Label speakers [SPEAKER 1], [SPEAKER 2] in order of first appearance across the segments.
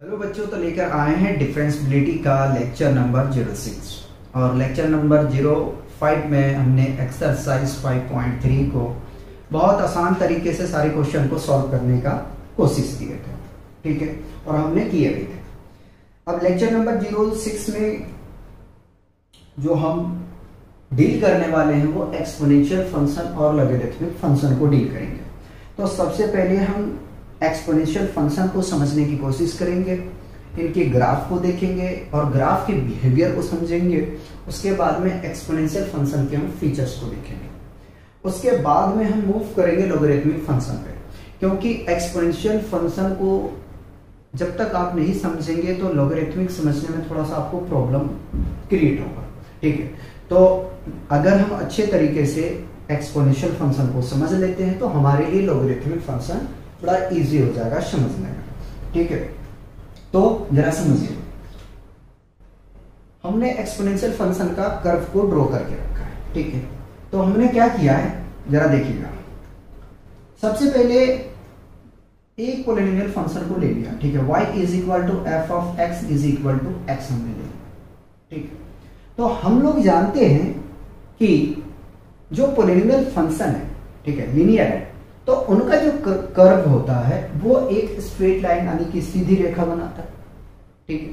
[SPEAKER 1] Hello बच्चों, तो लेकर आए हैं डिफरेंशियबिलिटी का लेक्चर नंबर 06 और लेक्चर नंबर 05 में हमने एक्सरसाइज 5.3 को बहुत आसान तरीके से सारे क्वेश्चन को सॉल्व करने का कोशिश किए थे। ठीक है, और हमने किए भी थे। अब लेक्चर नंबर 06 में जो हम डील करने वाले हैं वो एक्सपोनेंशियल फंक्शन और लॉगरिथमिक फंक्शन को डील करेंगे। तो सबसे पहले हम एक्सपोनेंशियल फंक्शन को समझने की कोशिश करेंगे, इनके ग्राफ को देखेंगे और ग्राफ के बिहेवियर को समझेंगे। उसके बाद में एक्सपोनेंशियल फंक्शन के हम फीचर्स को देखेंगे। उसके बाद में हम मूव करेंगे लॉगरिथमिक फंक्शन पे, क्योंकि एक्सपोनेंशियल फंक्शन को जब तक आप नहीं समझेंगे तो लॉगरिथमिक समझने में थोड़ा सा आपको प्रॉब्लम क्रिएट होगा। ठीक है, तो अगर हम अच्छे तरीके से एक्सपोनेंशियल फंक्शन को समझ लेते हैं तो हमारे लिए लॉगरिथमिक फंक्शन बड़ा इजी हो जाएगा समझने में। ठीक है, तो जरा समझिए, हमने एक्सपोनेंशियल फंक्शन का कर्व को ड्रॉ करके रखा है। ठीक है, तो हमने क्या किया है जरा देखिएगा। सबसे पहले एक पॉलिनोमियल फंक्शन को ले लिया। ठीक है, y is equal to F of x is equal to X हमने ले लिया। ठीक है, तो हम लोग जानते हैं कि जो पॉलिनोमियल फंक्शन है, ठीक है, लीनियर है, तो उनका जो कर्व होता है वो एक स्ट्रेट लाइन यानी कि सीधी रेखा बनाता है। ठीक है,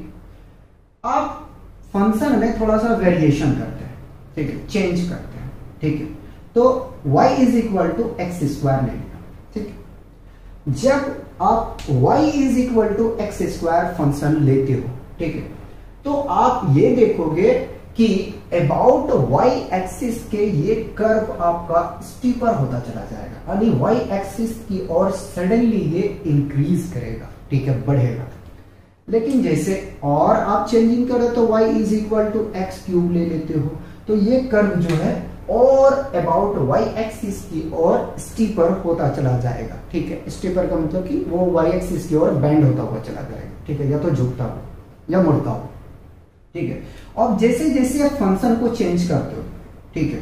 [SPEAKER 1] आप फंक्शन में थोड़ा सा वेरिएशन करते हैं, ठीक है, चेंज करते हैं। ठीक है, तो y is equal to x square ले लिया। ठीक है, जब आप y is equal to x square function लेते हो, ठीक है, तो आप ये देखोगे कि अबाउट y एक्सिस के ये कर्व आपका स्टीपर होता चला जाएगा, यानी y एक्सिस की ओर सडनली ये इंक्रीज करेगा। ठीक है, बढ़ेगा। लेकिन जैसे और आप चेंजिंग करो तो y is equal to x cube ले लेते हो, तो ये कर्व जो है और अबाउट y एक्सिस की ओर स्टीपर होता चला जाएगा। ठीक है, स्टीपर का मतलब कि वो y एक्सिस की ओर बेंड होता हुआ चला जाएगा। ठीक है, या तो झुकता हो या मुड़ता हो। ठीक है, अब जैसे जैसे आप फंक्शन को चेंज करते हो, ठीक है,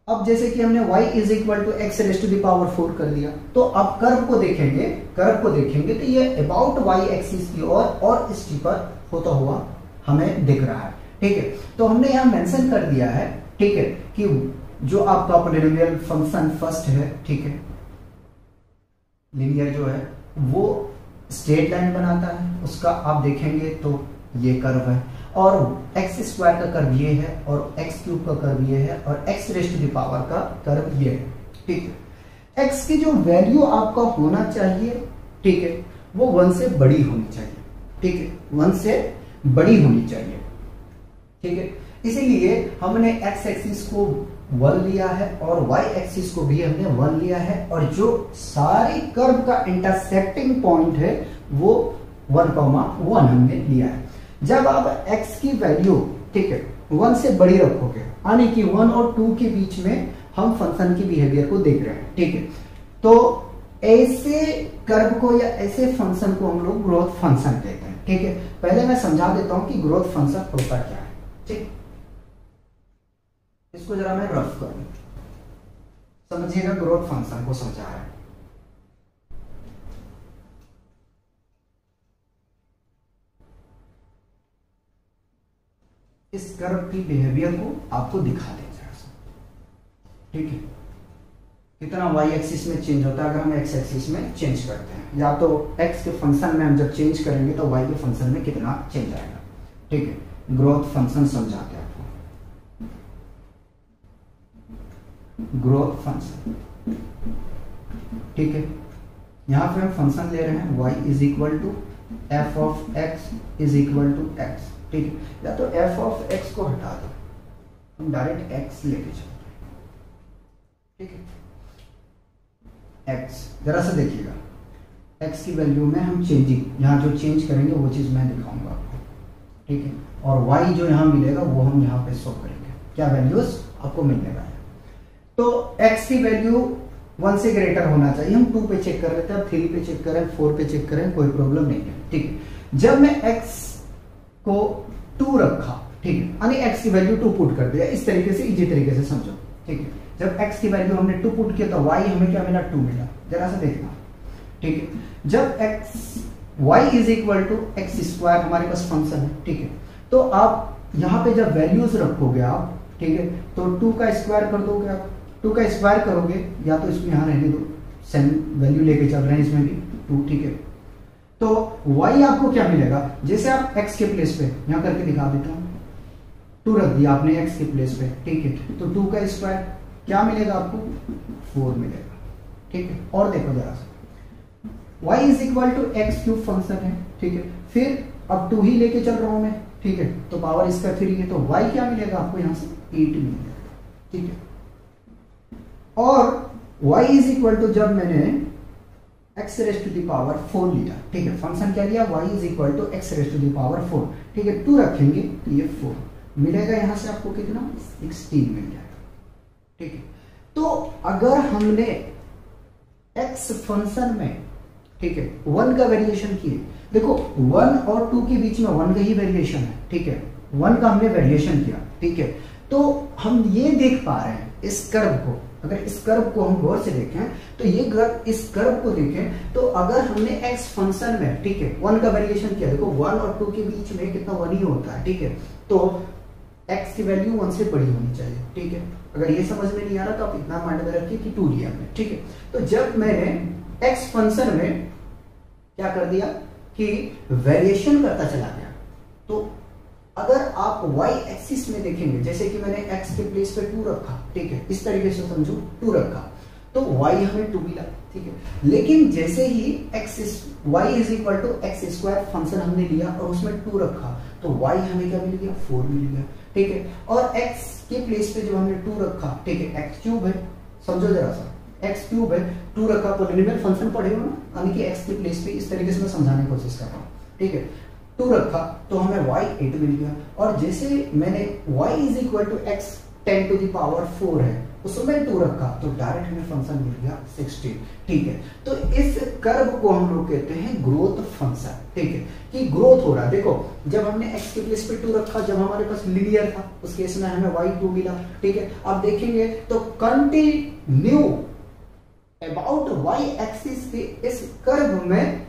[SPEAKER 1] अब जैसे कि हमने y is equal to X raise to the power 4 कर दिया, तो अब कर्व को देखेंगे तो ये अबाउट y एक्सिस की ओर और स्टीपर होता हुआ हमें दिख रहा है। ठीक है, तो हमने यहां मेंशन कर दिया है, ठीक है, कि जो आपका पॉलिनोमियल फंक्शन फर्स्ट है, ठीक है, लीनियर जो है वो स्ट्रेट लाइन बनाता है, उसका आप देखेंगे तो ये कर्व है, और एक्स स्क्वायर का कर्व ये है, और एक्स क्यूब का कर्व ये है, और x raise to the power का कर्व ये है। ठीक है, एक्स की जो वैल्यू आपका होना चाहिए, ठीक है, वो 1 से बड़ी होनी चाहिए। ठीक है, 1 से बड़ी होनी चाहिए। ठीक है, इसीलिए हमने एक्स एक्सिस को 1 लिया है और y एक्सिस को भी हमने 1 लिया है, और जो सारी कर्व का इंटरसेक्टिंग पॉइंट है वो 1,1 हमने लिया है। जब आप x की वैल्यू, ठीक है, 1 से बड़ी रखोगे, यानी कि 1 और 2 के बीच में हम फंक्शन की बिहेवियर को देख रहे हैं। ठीक है, तो ऐसे कर्व को या ऐसे फंक्शन को हम लोग ग्रोथ फंक्शन कहते हैं। ठीक है, पहले मैं समझा देता हूं कि ग्रोथ फंक्शन होता क्या है। ठीक, इसको जरा मैं रफ करूं, समझिएगा, ग्रोथ फंक्शन को समझा है। इस कर्व की बिहेवियर को आपको दिखा दें जरा सा। ठीक है, कितना y एक्सिस में चेंज होता है अगर हम x एक्सिस में चेंज करते हैं, या तो x के फंक्शन में हम जब चेंज करेंगे तो y के फंक्शन में कितना चेंज आएगा। ठीक है, ग्रोथ फंक्शन समझाते हैं आपको। ग्रोथ फंक्शन, ठीक है, यहां पे हम फंक्शन ले रहे हैं y is equal to F of x is equal to x. ठीक है, या तो f ऑफ x को हटा दो, हम डायरेक्ट x लेके चलते हैं। ठीक है, x जरा सा देखिएगा, x की वैल्यू में हम चेंजिंग, यहां जो चेंज करेंगे वो चीज मैं दिखाऊंगा आपको। ठीक है, और y जो यहां मिलेगा वो हम यहां पे शो करेंगे, क्या वैल्यूज आपको मिलने वाला है। तो x की वैल्यू 1 से ग्रेटर होना चाहिए। हम 2 पे चेक कर लेते हैं, 3 पे चेक करें, 4 पे चेक करें, कोई प्रॉब्लम नहीं है। ठीक है, जब मैं x को 2 रखा, ठीक है, यानी x की वैल्यू 2 पुट कर दिया, इस तरीके से इजी तरीके से समझो। ठीक है, जब x की वैल्यू हमने 2 पुट किया तो y हमें क्या मिला, 2 मिला। जरा सा देखना। ठीक है, जब x y is equal to x square हमारे पास फंक्शन है, ठीक है। तो आप यहाँ पे जब वैल्यूज रखोगे आप, ठीक है, तो 2 का स्क्वायर कर दोगे आप, 2 का स्क्वायर करोगे, या तो इसमें यहाँ रहने दो, सेम वैल्यू लेके चल रहे हैं इसमें भी 2, ठीक है। तो y आपको क्या मिलेगा, जैसे आप x के प्लेस पे यहाँ करके दिखा देता हूँ, 2 रख दिया आपने x के प्लेस पे, ठीक है। तो 2 का स्क्वायर क्या मिलेगा आपको, 4 मिलेगा, ठीक है। और देखो जरा सा, y is equal to x cube function है, ठीक है। फिर अब 2 ही लेके चल रहा हूं मैं, ठीक है, तो पावर इसका 3 है, तो y क्या मिलेगा आपको यहाँ से 8 मिलेगा, ठीक है। और y इज इक्वल टू जब मैंने x raise to the power 4 लिया, ठीक है, फंक्शन क्या लिया, y is equal to x raise to the power 4, ठीक है, 2 रखेंगे तो ये 4 मिलेगा, यहां से आपको कितना 16 मिल जाएगा, ठीक है। तो अगर हमने x फंक्शन में, ठीक है, 1 का वेरिएशन किए, देखो 1 और 2 के बीच में 1 का ही वेरिएशन है, ठीक है, 1 का हमने वेरिएशन किया, ठीक है। तो हम ये देख पा रहे हैं इस कर्व को, अगर इस कर्व को हम गौर से देखें तो ये इस कर्व को देखें तो अगर हमने x फंक्शन में, ठीक है, 1 का वेरिएशन किया, देखो 1 और 2 के बीच में कितना 1 ही होता है, ठीक है। तो x की वैल्यू 1 से बड़ी होनी चाहिए, ठीक है। अगर ये समझ में नहीं आ रहा तो आप इतना माइंड में रखिए कि 2 लिया हमने, ठीक है। तो जब मैंने x फंक्शन में क्या कर दिया कि वेरिएशन करता चला गया, तो अगर आप y एक्सिस में देखेंगे, जैसे कि मैंने x के प्लेस पे 2 रखा, ठीक है, इस तरीके से समझो 2 रखा, तो y हमें 2 मिला, ठीक है। लेकिन जैसे ही y is equal to x square function हमने लिया और उसमें 2 रखा, तो y हमें क्या मिल गया, 4 मिल गया, ठीक है। और x के प्लेस पे जब हमने 2 रखा, ठीक है, x क्यूब है, समझो जरा सा, x क्यूब है, 2 रखा, पॉलिनोमियल फंक्शन पढ़े हो ना, यानी कि x के प्लेस पे इस तरीके से मैं समझाने की कोशिश कर रहा हूँ, ठीक है। 2 रखा तो हमें y 8 मिल गया, और जैसे मैंने y is equal to x 10 to the power 4 है, उसमें 2 रखा तो डायरेक्ट हमें फंक्शन मिल गया 16, ठीक है। तो इस कर्व को हम लोग कहते हैं ग्रोथ फंक्शन, ठीक है, कि ग्रोथ हो रहा है। देखो जब हमने x के प्लेस पे 2 रखा, जब हमारे पास लीनियर था उस केस में हमें y 2 मिला, ठीक है। अब देखेंगे तो कंटिन्यू अबाउट y एक्सिस के इस कर्व में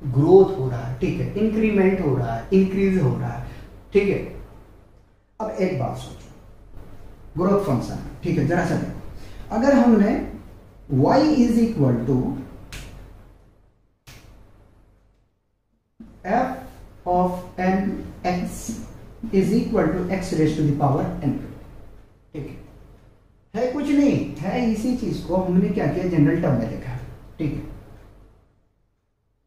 [SPEAKER 1] ग्रोथ हो रहा है, ठीक है, इंक्रीमेंट हो रहा है, इंक्रीज हो रहा है, ठीक है। अब एक बात सोचो, ग्रोथ फंक्शन, ठीक है, जरा सा देखो, अगर हमने y is equal to f of n x is equal to x raise to the power n, ठीक है कुछ नहीं है, इसी चीज को हमने क्या किया, जनरल टर्म में लिखा है, ठीक है।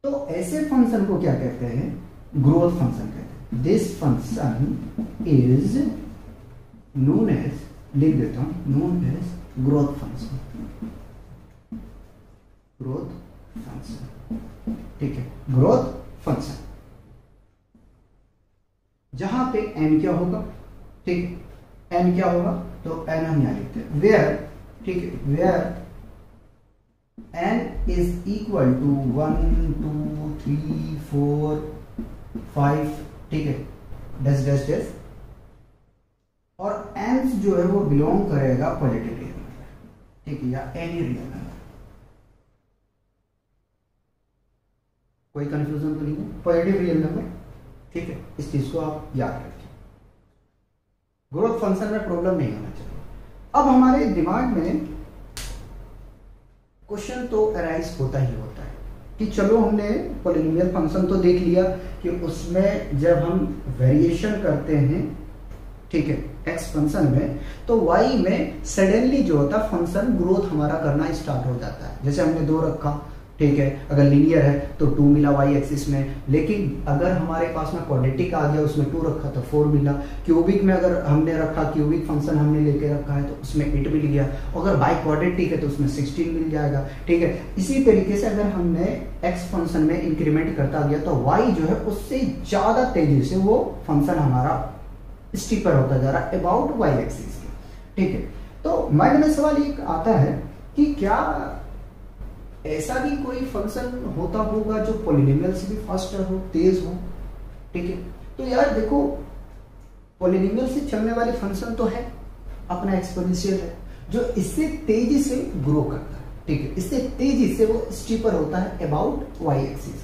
[SPEAKER 1] तो ऐसे फंक्शन को क्या कहते हैं, ग्रोथ फंक्शन कहते हैं। This function is known as, लिख देता हूं, known as growth function, growth function, ठीक है, ग्रोथ फंक्शन। जहां पे n क्या होगा, ठीक है, n क्या होगा, तो n हम यहां लिखते हैं, वेयर, ठीक है, where n is equal to 1 2 3 4 5, ठीक है, डैश डैश डैश, और n जो है वो बिलोंग करेगा पॉजिटिव रियल नंबर, ठीक है, या एनी रियल नंबर। कोई कंफ्यूजन तो नहीं है, पॉजिटिव रियल नंबर, ठीक है, इस चीज को आप याद रखिए, ग्रोथ फंक्शन में प्रॉब्लम नहीं होना चाहिए। अब हमारे दिमाग में क्वेश्चन तो अराइज होता ही होता है कि चलो हमने पॉलिनोमियल फंक्शन तो देख लिया कि उसमें जब हम वेरिएशन करते हैं, ठीक है, x फंक्शन में, तो y में सडनली जो होता है फंक्शन ग्रोथ हमारा करना स्टार्ट हो जाता है। जैसे हमने 2 रखा, ठीक है, अगर लीनियर है तो 2 मिला y एक्सिस में, लेकिन अगर हमारे पास में क्वाड्रेटिक आ गया, उसमें 2 रखा तो 4 मिला। क्यूबिक में अगर हमने रखा, क्यूबिक फंक्शन हमने लेके रखा है तो उसमें 8 मिल गया। अगर बाई क्वाड्रेटिक है तो उसमें 16 मिल जाएगा, ठीक है। इसी तरीके से अगर हमने x फंक्शन में इंक्रीमेंट करता गया तो y जो है उससे ज्यादा तेजी से वो फंक्शन हमारा स्टीपर होता जा रहा है अबाउट y एक्सिस, ठीक है। तो माइंड में सवाल एक आता है कि क्या ऐसा भी कोई फंक्शन होता होगा जो पॉलिनोमियल से भी फास्टर हो, तेज हो, ठीक है। तो यार देखो, पॉलिनोमियल से चलने वाले फंक्शन तो है, अपना एक्सपोनेंशियल है जो इससे तेजी से ग्रो करता है, ठीक है, इससे तेजी से वो स्टीपर होता है अबाउट y एक्सिस,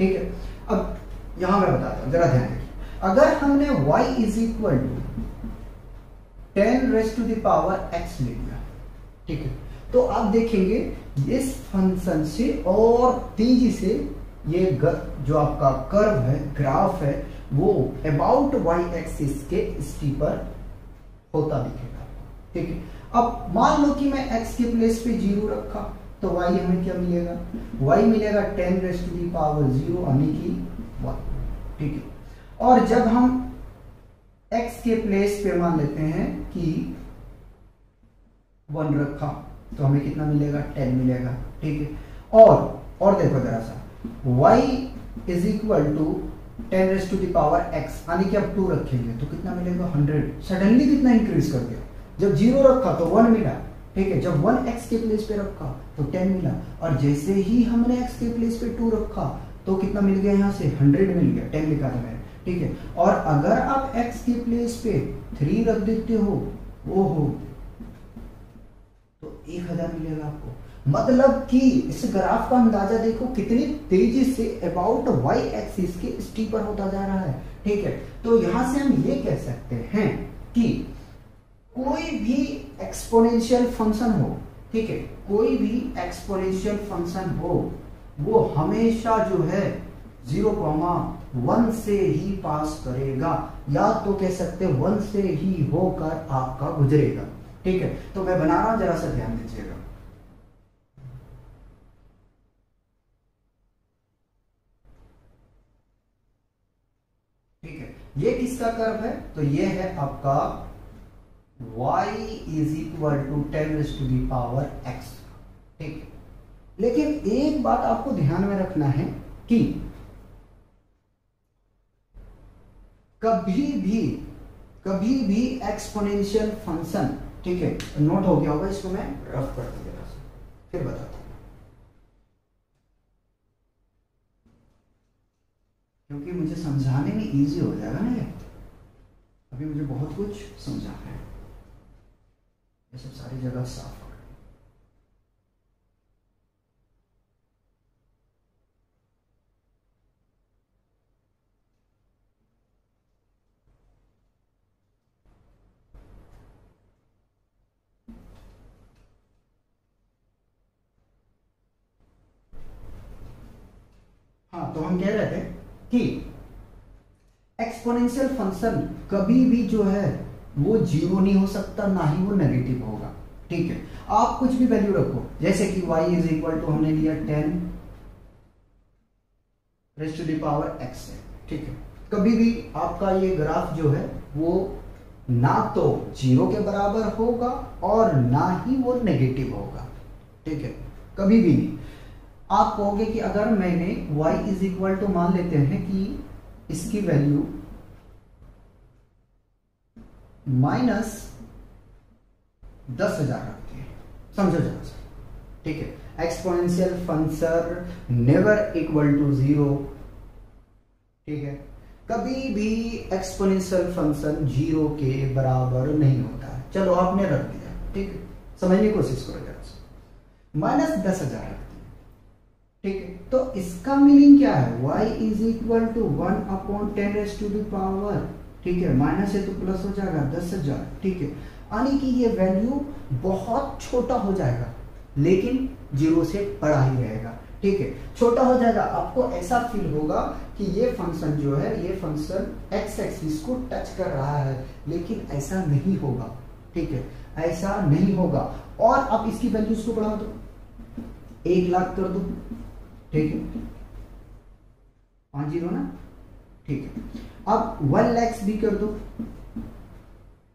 [SPEAKER 1] ठीक है। अब यहां मैं बताता हूं, जरा ध्यान रखिए। अगर हमने y is equal to 10 raise to the power x ले लिया, ठीक है, तो आप देखेंगे इस फंक्शन से और तेजी से ये जो आपका कर्व है, ग्राफ है, वो अबाउट y एक्सिस के स्टीपर होता दिखेगा, ठीक है। अब मान लो कि मैं x के प्लेस पे 0 रखा, तो y हमें क्या मिलेगा, y मिलेगा 10 रेज़ टू द पावर 0 यानी कि 1, ठीक है। और जब हम x के प्लेस पे मान लेते हैं कि 1 रखा, तो हमें कितना मिलेगा, 10 मिलेगा, ठीक है। और देखो जरा सा, y is equal to 10 raise to the power x यानी कि अब 2 रखेंगे तो कितना मिलेगा, 100। सडनली कितना इंक्रीज कर दिया, जब 0 रखा तो 1 मिला, ठीक है, जब 1 x के प्लेस पे रखा तो 10 मिला, और जैसे ही हमने x के प्लेस पे 2 रखा तो कितना मिल गया, यहां से 100 मिल गया, 10 लिखा था मैंने, ठीक है। और अगर आप x के प्लेस पे 3 रख देते हो, ओहो, तो 1000 मिलेगा आपको। मतलब कि इस ग्राफ का अंदाजा देखो कितनी तेजी से अबाउट y एक्सिस के स्टीपर होता जा रहा है, ठीक है। तो यहां से हम ये कह सकते हैं कि कोई भी एक्सपोनेंशियल फंक्शन हो, ठीक है, कोई भी एक्सपोनेंशियल फंक्शन हो, वो हमेशा जो है 0,1 से ही पास करेगा, या तो कह सकते 1 से ही होकर आपका गुजरेगा, ठीक है। तो मैं बना रहा हूं, जरा सा ध्यान दीजिएगा। ठीक है, ये किसका कर्व है, तो ये है आपका y is equal to 10 raise to the power x, ठीक है। लेकिन एक बात आपको ध्यान में रखना है कि कभी भी एक्सपोनेंशियल फंक्शन, ठीक है, नोट हो गया होगा, इसको मैं रफ कर दूंगा, फिर बताता हूं, क्योंकि मुझे समझाने में इजी हो जाएगा ना ये। अभी मुझे बहुत कुछ समझाना है, ये सब सारी जगह साफ कर। हाँ, तो हम कह रहे थे कि एक्सपोनेंशियल फंक्शन कभी भी जो है वो 0 नहीं हो सकता, ना ही वो नेगेटिव होगा, ठीक है। आप कुछ भी वैल्यू रखो, जैसे कि y इज इक्वल टू हमने लिया 10 raise to the power x है, ठीक है। कभी भी आपका ये ग्राफ जो है वो ना तो 0 के बराबर होगा और ना ही वो नेगेटिव होगा, ठीक है, कभी भी नहीं। आप कहोगे कि अगर मैंने y इज इक्वल टू मान लेते हैं कि इसकी वैल्यू -10,000 रखती है, समझो जरा सा, ठीक है। Exponential function never equal to 0, ठीक है, कभी भी एक्सपोनेंशियल फंक्शन 0 के बराबर नहीं होता है। चलो आपने रख दिया, ठीक है, समझने की कोशिश करो जरा सा, -10,000 रखती है, ठीक है। तो इसका मीनिंग क्या है, y is equal to 1/10 raise to the power, ठीक है, माइनस है तो प्लस हो जाएगा 10,000, ठीक है। यानी कि ये वैल्यू बहुत छोटा हो जाएगा, लेकिन 0 से बड़ा ही रहेगा, ठीक है, छोटा हो जाएगा। आपको ऐसा फील होगा कि ये फंक्शन जो है, ये फंक्शन x एक्सिस को टच कर रहा है, लेकिन ऐसा नहीं होगा, ठीक है, ऐसा नहीं होगा। और आप इसकी वैल्यूज को बढ़ा दो, 1 लाख कर दो, ठीक है, 5 0 ना, ठीक है। अब 1 लाख भी कर दो,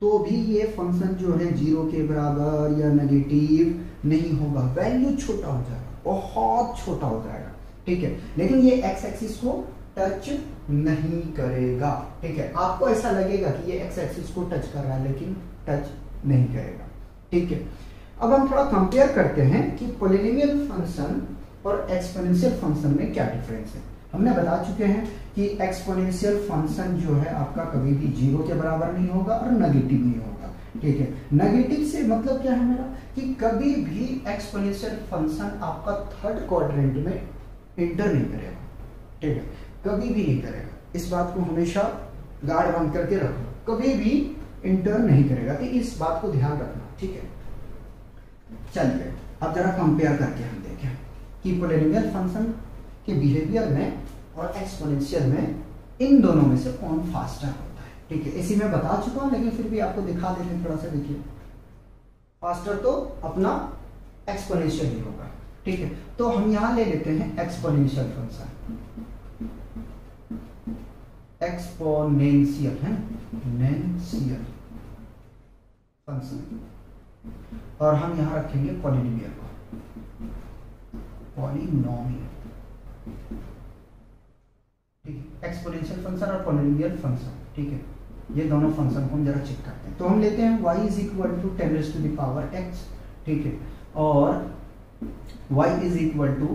[SPEAKER 1] तो भी ये फंक्शन जो है 0 के बराबर या नेगेटिव नहीं होगा, वैल्यू छोटा हो जाएगा, बहुत छोटा हो जाएगा, ठीक है। लेकिन ये x एक्सिस को टच नहीं करेगा, ठीक है। आपको ऐसा लगेगा कि ये x एक्सिस को टच कर रहा है, लेकिन टच नहीं करेगा, ठीक है। अब हम थोड़ा कंपेयर करते हैं कि पॉलिनोमियल फंक्शन और एक्सपोनेंशियल फंक्शन में क्या डिफरेंस है। हमने बता चुके हैं कि एक्सपोनेंशियल फंक्शन जो है आपका कभी भी 0 के बराबर नहीं होगा और नेगेटिव नहीं होगा, ठीक है। नेगेटिव से मतलब क्या है मेरा, कि कभी भी एक्सपोनेंशियल फंक्शन आपका थर्ड क्वाड्रेंट में एंटर नहीं करेगा, ठीक है, कभी भी नहीं करेगा। इस बात को हमेशा गार्ड बंद करके रखो, कभी भी इंटर नहीं करेगा, तो इस बात को ध्यान रखना, ठीक है। चलिए अब जरा कंपेयर करके हम देखें कि पॉलिनोमियल फंक्शन के बिहेवियर में और एक्सपोनेंशियल में इन दोनों में से कौन फास्टर होता है, ठीक है। इसी में बता चुका हूं, लेकिन फिर भी आपको दिखा देने थोड़ा सा। देखिए, फास्टर तो अपना एक्सपोनेंशियल ही होगा, ठीक है। तो हम यहां ले लेते हैं एक्सपोनेंशियल फंक्शन, एक्सपोनेंशियल है नेंशियल फंक्शन, और हम यहां रखेंगे पॉलिनोमियल को, पॉलिनोमियल, ठीक है। एक्सपोनेंशियल फंक्शन और पॉलिनोमियल फंक्शन, ठीक है, ये दोनों फंक्शन को हम जरा चेक करते हैं। तो हम लेते हैं y is equal to 10 raised to the power x, ठीक है, और y is equal to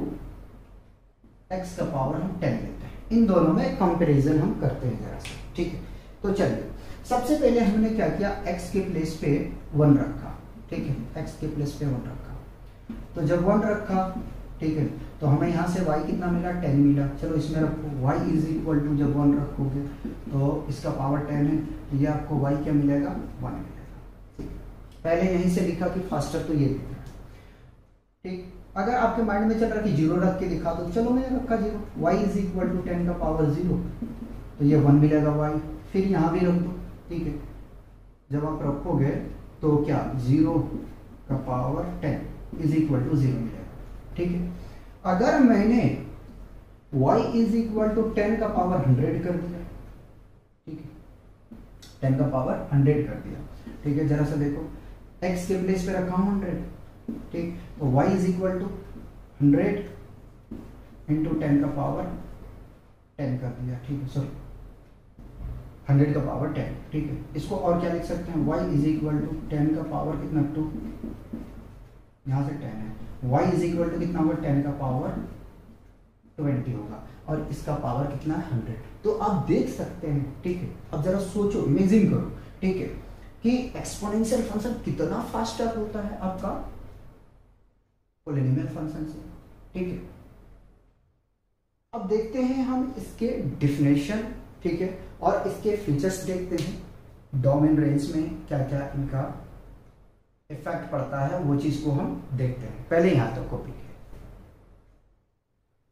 [SPEAKER 1] x का पावर हम 10 लेते हैं। इन दोनों में कंपैरिजन हम करते हैं जरा सा, ठीक है। तो चलिए सबसे पहले हमने क्या किया, x के प्लेस पे 1 रखा, ठीक है, x के प्लेस पे 1 रखा। तो जब 1 रखा, ठीक है, तो हमें यहाँ से y कितना मिला, 10 मिला। चलो इसमें रखो, y इज इक्वल टू, जब 1 रखोगे तो इसका पावर 10 है, तो ये आपको y क्या मिलेगा, 1 मिलेगा। पहले यहीं से लिखा कि फास्टर तो ये दिख रहा है, ठीक। अगर आपके माइंड में चल रहा कि 0 रख के दिखा दो, चलो मैंने रखा 0, y इज इक्वल टू 10 का पावर 0, तो ये 1 मिलेगा y। फिर यहाँ भी रख दो, ठीक है, जब आप रखोगे तो क्या 0 का पावर 10 इज इक्वल टू 0 मिलेगा, ठीक है। अगर मैंने y इज इक्वल टू 10 का पावर 100 कर दिया, ठीक है, 10 का पावर 100 कर दिया, ठीक है, जरा सा देखो, x के प्लेस पे रखा हूं 100, ठीक, तो y is equal to 100 into 10 का पावर 10 कर दिया, ठीक है, सॉरी 100 का पावर 10, ठीक है। इसको और क्या लिख सकते हैं, y इज इक्वल टू 10 का पावर कितना 2, यहां से 10 है, y इज इक्वल टू कितना होगा, 10 का पावर 20 होगा, और इसका पावर कितना है 100। तो आप देख सकते हैं, ठीक है। अब जरा सोचो, इमेजिन करो, ठीक है, कि एक्सपोनेंशियल फंक्शन कितना फास्टर होता है आपका पॉलिनोमियल फंक्शन से, ठीक है। अब देखते हैं हम इसके डिफिनेशन, ठीक है, और इसके फीचर्स देखते हैं, डोमेन रेंज में क्या क्या इनका इफेक्ट पड़ता है, वो चीज को हम देखते हैं। पहले यहां तक कॉपी किया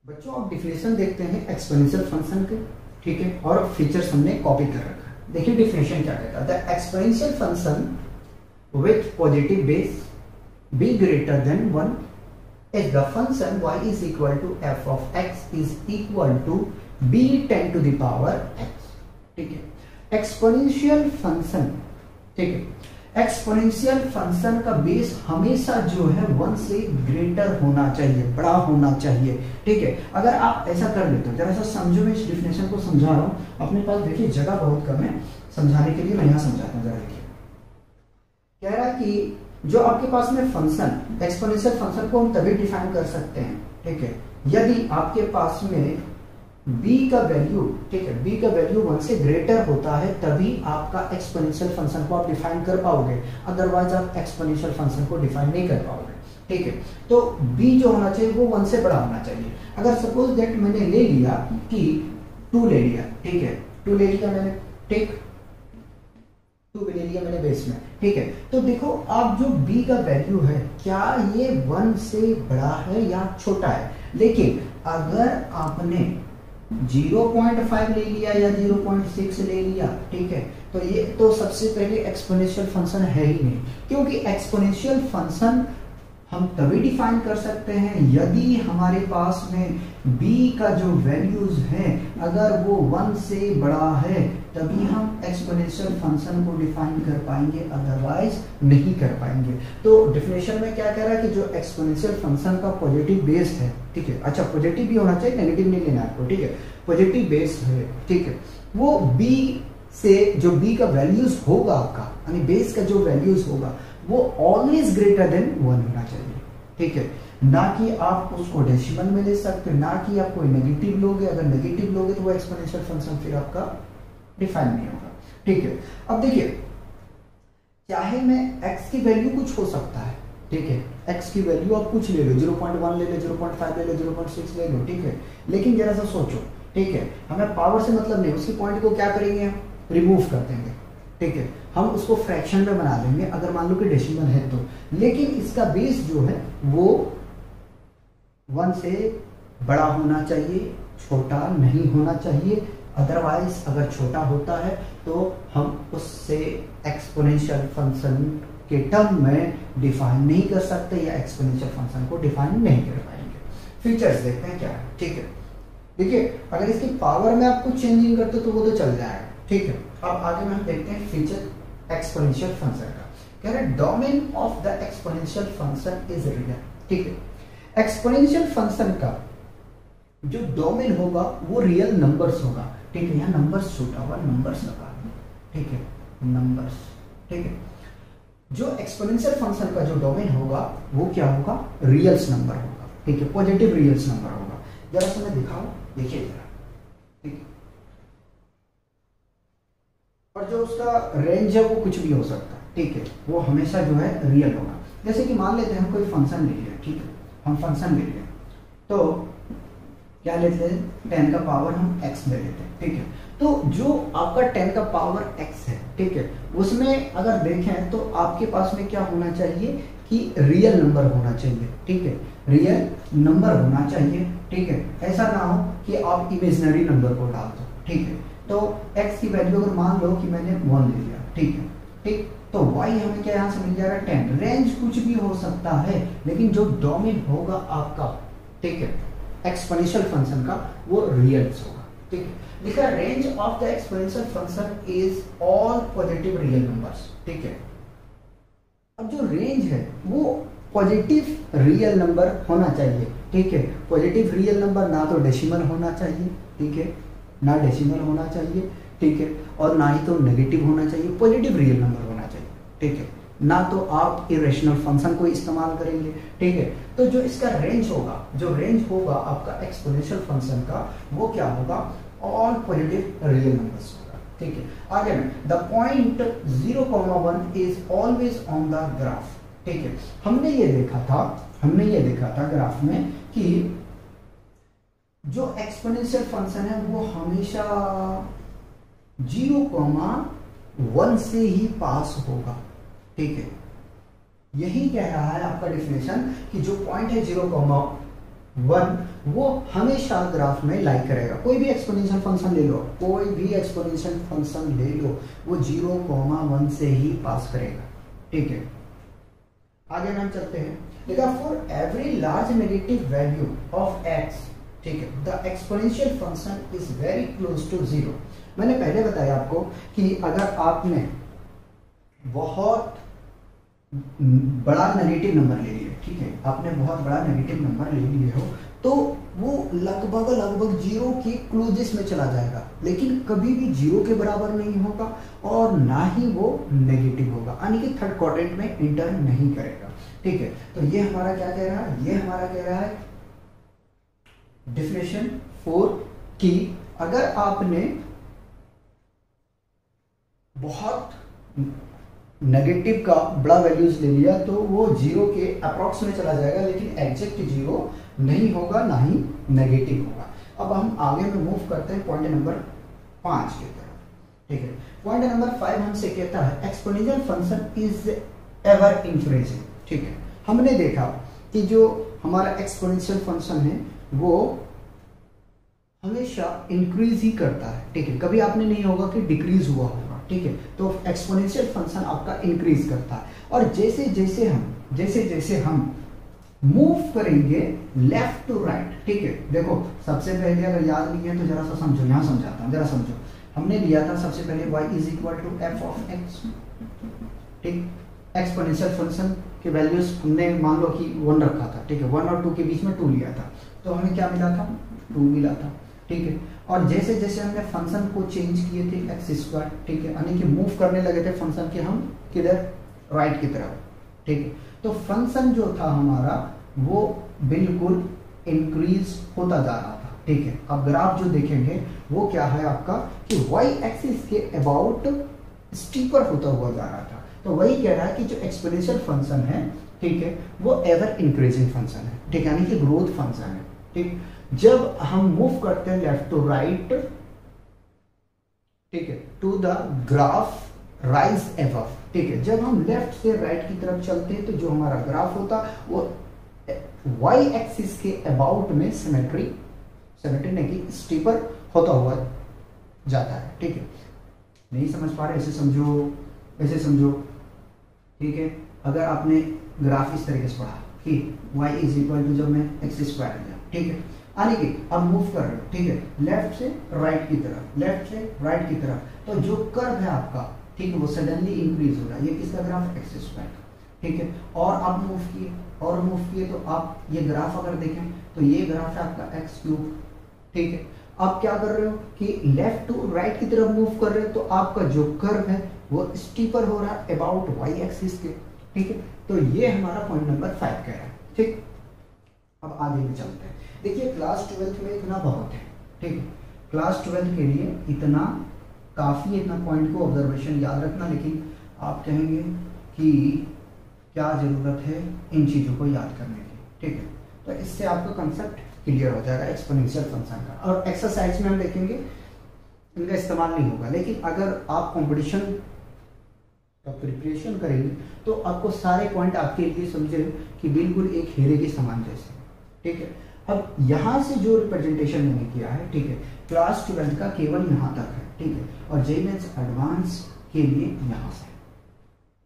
[SPEAKER 1] बच्चों, अब डिफिनेशन देखते हैं एक्सपोनेंशियल फंक्शन के, ठीक है, और फीचर्स हमने कॉपी कर रखा है। देखिए डिफिनेशन क्या कहता है, the exponential function with positive base be greater than 1 if the function y is equal to f of x is equal to b 10 to the power x, ठीक है। एक्सपोनेंशियल फंक्शन, ठीक है, एक्सपोनेंशियल फंक्शन का base हमेशा जो है 1 से greater होना चाहिए, बड़ा होना चाहिए, ठीक है। अगर आप ऐसा कर लेते हो, जरा सा समझो, मैं इस डिफिनेशन को समझा रहा हूं, अपने पास देखिए जगह बहुत कम है समझाने के लिए, मैं यहां समझाता हूं, जरा देखिए। कह रहा है कि जो आपके पास में फंक्शन, एक्सपोनेंशियल फंक्शन को हम तभी डिफाइन कर सकते हैं, ठीक है, यदि आपके पास में b का वैल्यू, ठीक है, b का वैल्यू 1 से ग्रेटर होता है, तभी आपका एक्सपोनेंशियल फंक्शन को आप डिफाइन कर पाओगे, अदरवाइज आप एक्सपोनेंशियल फंक्शन को डिफाइन नहीं कर पाओगे, ठीक है। तो b जो होना चाहिए वो 1 से बड़ा होना चाहिए। अगर सपोज दैट मैंने ले लिया कि 2 ले लिया, ठीक है, 2 ले लिया मैंने, ठीक, 2 ले लिया मैंने बेस में, ठीक है। तो देखो आप जो b का वैल्यू है, क्या ये 1 से बड़ा है या छोटा है। लेकिन अगर आपने 0.5 ले लिया या 0.6 ले लिया, ठीक है, तो ये तो सबसे पहले एक्सपोनेंशियल फंक्शन है ही नहीं, क्योंकि एक्सपोनेंशियल फंक्शन हम तभी डिफाइन कर सकते हैं यदि हमारे पास में b का जो वैल्यूज है अगर वो 1 से बड़ा है, तभी हम एक्सपोनेंशियल फंक्शन को डिफाइन कर पाएंगे, अदरवाइज नहीं कर पाएंगे। तो डिफिनेशन में क्या कह रहा है कि जो एक्सपोनेंशियल फंक्शन का पॉजिटिव बेस है, ठीक है, अच्छा पॉजिटिव भी होना चाहिए, नेगेटिव नहीं लेना आपको, ठीक है, पॉजिटिव बेस है, ठीक है, वो b से जो b का वैल्यूज होगा आपका, यानी बेस का जो वैल्यूज होगा वो ऑलवेज ग्रेटर देन 1 होना चाहिए, ठीक है, ना कि आप उसको डेसिमल में ले सकते, ना कि आप कोई नेगेटिव लोगे। अगर नेगेटिव लोगे तो वो एक्सपोनेंशियल फंक्शन फिर आपका डिफाइन नहीं होगा, ठीक है। अब देखिए, चाहे मैं x की वैल्यू कुछ हो सकता है, ठीक है, x की वैल्यू आप कुछ ले लो, 0.1 ले लो, 0.5 ले लो, 0.6 ले लो, ठीक है, लेकिन जरा सा सोचो ठीक है, हमें पावर से मतलब नहीं, उसकी पॉइंट को क्या करेंगे हम रिमूव कर देंगे, ठीक है, हम उसको फ्रैक्शन में बना देंगे अगर मान लो कि डेसिमल है तो, लेकिन इसका बेस जो है वो 1 से बड़ा होना चाहिए, छोटा नहीं होना चाहिए। अदरवाइज अगर छोटा होता है तो हम उससे एक्सपोनेंशियल फंक्शन के टर्म में डिफाइन नहीं कर सकते या एक्सपोनेंशियल फंक्शन को डिफाइन नहीं कर पाएंगे। फीचर्स देखते हैं क्या है, ठीक है। देखिए अगर इसकी पावर में आप कुछ चेंजिंग करते तो वो तो चल जाएगा, ठीक है। अब आगे में हम देखते हैं फीचर एक्सपोनेंशियल फंक्शन का। कह रहे domain of the exponential function is real, ठीक है। एक्सपोनेंशियल फंक्शन का जो डोमेन होगा वो रियल नंबर्स होगा, ठीक है। यहाँ नंबर्स छूटा हुआ, नंबर्स लगा, ठीक है, नंबर्स, ठीक है। जो एक्सपोनेंशियल फंक्शन का जो डोमेन होगा वो क्या होगा, रियल्स नंबर होगा, ठीक है, पॉजिटिव रियल्स नंबर होगा। जरा सा मैं दिखाऊं, देखिए जरा, ठीक है। और जो उसका रेंज है वो कुछ भी हो सकता है, ठीक है, वो हमेशा जो है रियल होगा। जैसे कि मान लेते हैं हम कोई फंक्शन ले लिया, ठीक है, हम फंक्शन ले लिया तो क्या लेते हैं 10 का पावर हम x ले लेते हैं, ठीक है। तो जो आपका 10 का पावर x है, ठीक है, उसमें अगर देखें तो आपके पास में क्या होना चाहिए कि रियल नंबर होना चाहिए, ठीक है, रियल नंबर होना चाहिए, ठीक है। ऐसा ना हो कि आप इमेजिनरी नंबर को डाल दो, ठीक है। तो x की वैल्यू अगर मान लो कि मैंने 1 ले लिया, ठीक है, ठीक, तो y हमें क्या यहाँ से मिल जाएगा 10। रेंज कुछ भी हो सकता है लेकिन जो डोमेन होगा आपका, ठीक है, एक्सपोनेंशियल फंक्शन का वो रियल्स होगा, ठीक है। लिखा range of the exponential function is all positive real numbers, ठीक है। अब जो रेंज है वो पॉजिटिव रियल नंबर होना चाहिए, ठीक है। पॉजिटिव रियल नंबर ना तो डेसिमल होना चाहिए, ठीक है, ना डेसिमल होना चाहिए, ठीक है, और ना ही तो नेगेटिव होना चाहिए, पॉजिटिव रियल नंबर होना चाहिए, ठीक है। ना तो आप इरेशनल फंक्शन को इस्तेमाल करेंगे, ठीक है। तो जो इसका रेंज होगा, जो रेंज होगा आपका एक्सपोनेंशियल फंक्शन का वो क्या होगा, ऑल पॉजिटिव रियल नंबर्स होगा, ठीक है। आगे में the point 0,1 is always on the graph, ठीक है। हमने ये देखा था ग्राफ में कि जो एक्सपोनेंशियल फंक्शन है वो हमेशा 0,1 से ही पास होगा, ठीक है। यही कह रहा है आपका डिफिनेशन कि जो पॉइंट है 0,1 वो हमेशा ग्राफ में लाई करेगा। कोई भी एक्सपोनेंशियल फंक्शन ले लो, कोई भी एक्सपोनेंशियल फंक्शन ले लो, वो 0,1 से ही पास करेगा, ठीक है। आगे हम चलते हैं, देखा for every large negative value of x, ठीक है, the exponential function is very close to 0। मैंने पहले बताया आपको कि अगर आपने बहुत बड़ा नेगेटिव नंबर ले लिया, ठीक है, आपने बहुत बड़ा नेगेटिव नंबर ले लिए हो तो वो लगभग 0 के क्लोजेस्ट में चला जाएगा, लेकिन कभी भी 0 के बराबर नहीं होगा और ना ही वो नेगेटिव होगा, यानी कि थर्ड क्वाड्रेंट में एंटर नहीं करेगा, ठीक है। तो ये हमारा क्या कह रहा है, ये हमारा कह रहा है डेफिनेशन 4 कि अगर आपने बहुत नेगेटिव का बड़ा वैल्यूज ले लिया तो वो 0 के अप्रॉक्स में चला जाएगा, लेकिन एग्जैक्ट 0 नहीं होगा, ना ही नेगेटिव होगा। अब हम आगे में मूव करते हैं पॉइंट नंबर 5 की तरफ, ठीक है। पॉइंट नंबर 5 हमसे कहता है exponential function is ever increasing, ठीक है। हमने देखा कि जो हमारा एक्सपोनेंशियल फंक्शन है वो हमेशा इंक्रीज ही करता है, ठीक है। कभी आपने नहीं होगा कि डिक्रीज हुआ होगा, ठीक है। तो एक्सपोनेंशियल फंक्शन आपका इंक्रीज करता है और जैसे जैसे हम मूव करेंगे लेफ्ट टू राइट, ठीक है। देखो सबसे पहले अगर याद नहीं है तो जरा सा समझो, यहां समझाता हूं, जरा समझो। हमने लिया था सबसे पहले y is equal to F of x, ठीक। एक्सपोनेंशियल फंक्शन के वैल्यूज हमने मान लो कि 1 रखा था, ठीक है, 1 और 2 के बीच में 2 लिया था, तो हमें क्या मिला था, 2 मिला था, ठीक है। और जैसे जैसे हमने फंक्शन को चेंज किए थे x², ठीक है, यानी कि मूव करने लगे थे फंक्शन के हम किधर, राइट की तरफ, ठीक है। तो फंक्शन जो था हमारा वो बिल्कुल इंक्रीज होता जा रहा था, ठीक है। अब ग्राफ जो देखेंगे वो क्या है आपका कि y एक्सिस के अबाउट स्टीपर होता हुआ जा रहा था। तो वही कह रहा है कि जो एक्सपोनेंशियल फंक्शन है, ठीक है, वो एवर इंक्रीजिंग फंक्शन है, ठीक है, यानी कि ग्रोथ फंक्शन है, ठीक। जब हम मूव करते हैं लेफ्ट टू राइट, ठीक है, to the graph rise above, ठीक है, जब हम लेफ्ट से राइट की तरफ चलते हैं तो जो हमारा ग्राफ होता वो वाई एक्सिस के अबाउट में सिमेट्री नहीं कि स्टीपर होता हुआ जाता है, ठीक है। नहीं समझ पा रहे, ऐसे समझो, ऐसे समझो, ठीक है। अगर आपने ग्राफ इस तरीके से पढ़ा कि y इज इक्वल टू, जब मैं एक्स स्क्वायर लिया, ठीक है, आने की अब मूव कर रहे हो, ठीक है, लेफ्ट से राइट की तरफ, लेफ्ट से राइट की तरफ, तो जो कर्व है आपका, ठीक है, वो सडनली इंक्रीज हो रहा है। ये किसका ग्राफ? एक्स स्क्वायर, ठीक है। और आप मूव किए और मूव किए तो आप ये ग्राफ अगर देखें तो ये ग्राफ है आपका एक्स क्यूब, ठीक है। आप क्या कर रहे हो कि लेफ्ट टू राइट की तरफ मूव कर रहे हो तो आपका जो कर्व है वो स्टीपर हो रहा है अबाउट वाई एक्सिस के, ठीक है। तो ये हमारा पॉइंट नंबर 5 कह रहा है, ठीक। अब आगे में चलते हैं। देखिए क्लास 12 में इतना बहुत है, ठीक है, क्लास 12 के लिए इतना काफी है, इतना पॉइंट को ऑब्जर्वेशन याद रखना। लेकिन आप कहेंगे कि क्या जरूरत है इन चीजों को याद करने की, ठीक है। तो इससे आपका कंसेप्ट क्लियर हो जाएगा एक्सपोनेंशियल फंक्शन का। और एक्सरसाइज में हम देखेंगे इनका इस्तेमाल नहीं होगा, लेकिन अगर आप कंपटीशन का प्रिपरेशन करेंगे तो आपको सारे पॉइंट आपके लिए समझे कि बिल्कुल एक हीरे के समान जैसे, ठीक है। अब यहाँ से जो रिप्रेजेंटेशन मैंने किया है, ठीक है, क्लास 12 का केवल यहाँ तक है, ठीक है, और जेई मेंस एडवांस के लिए यहाँ से,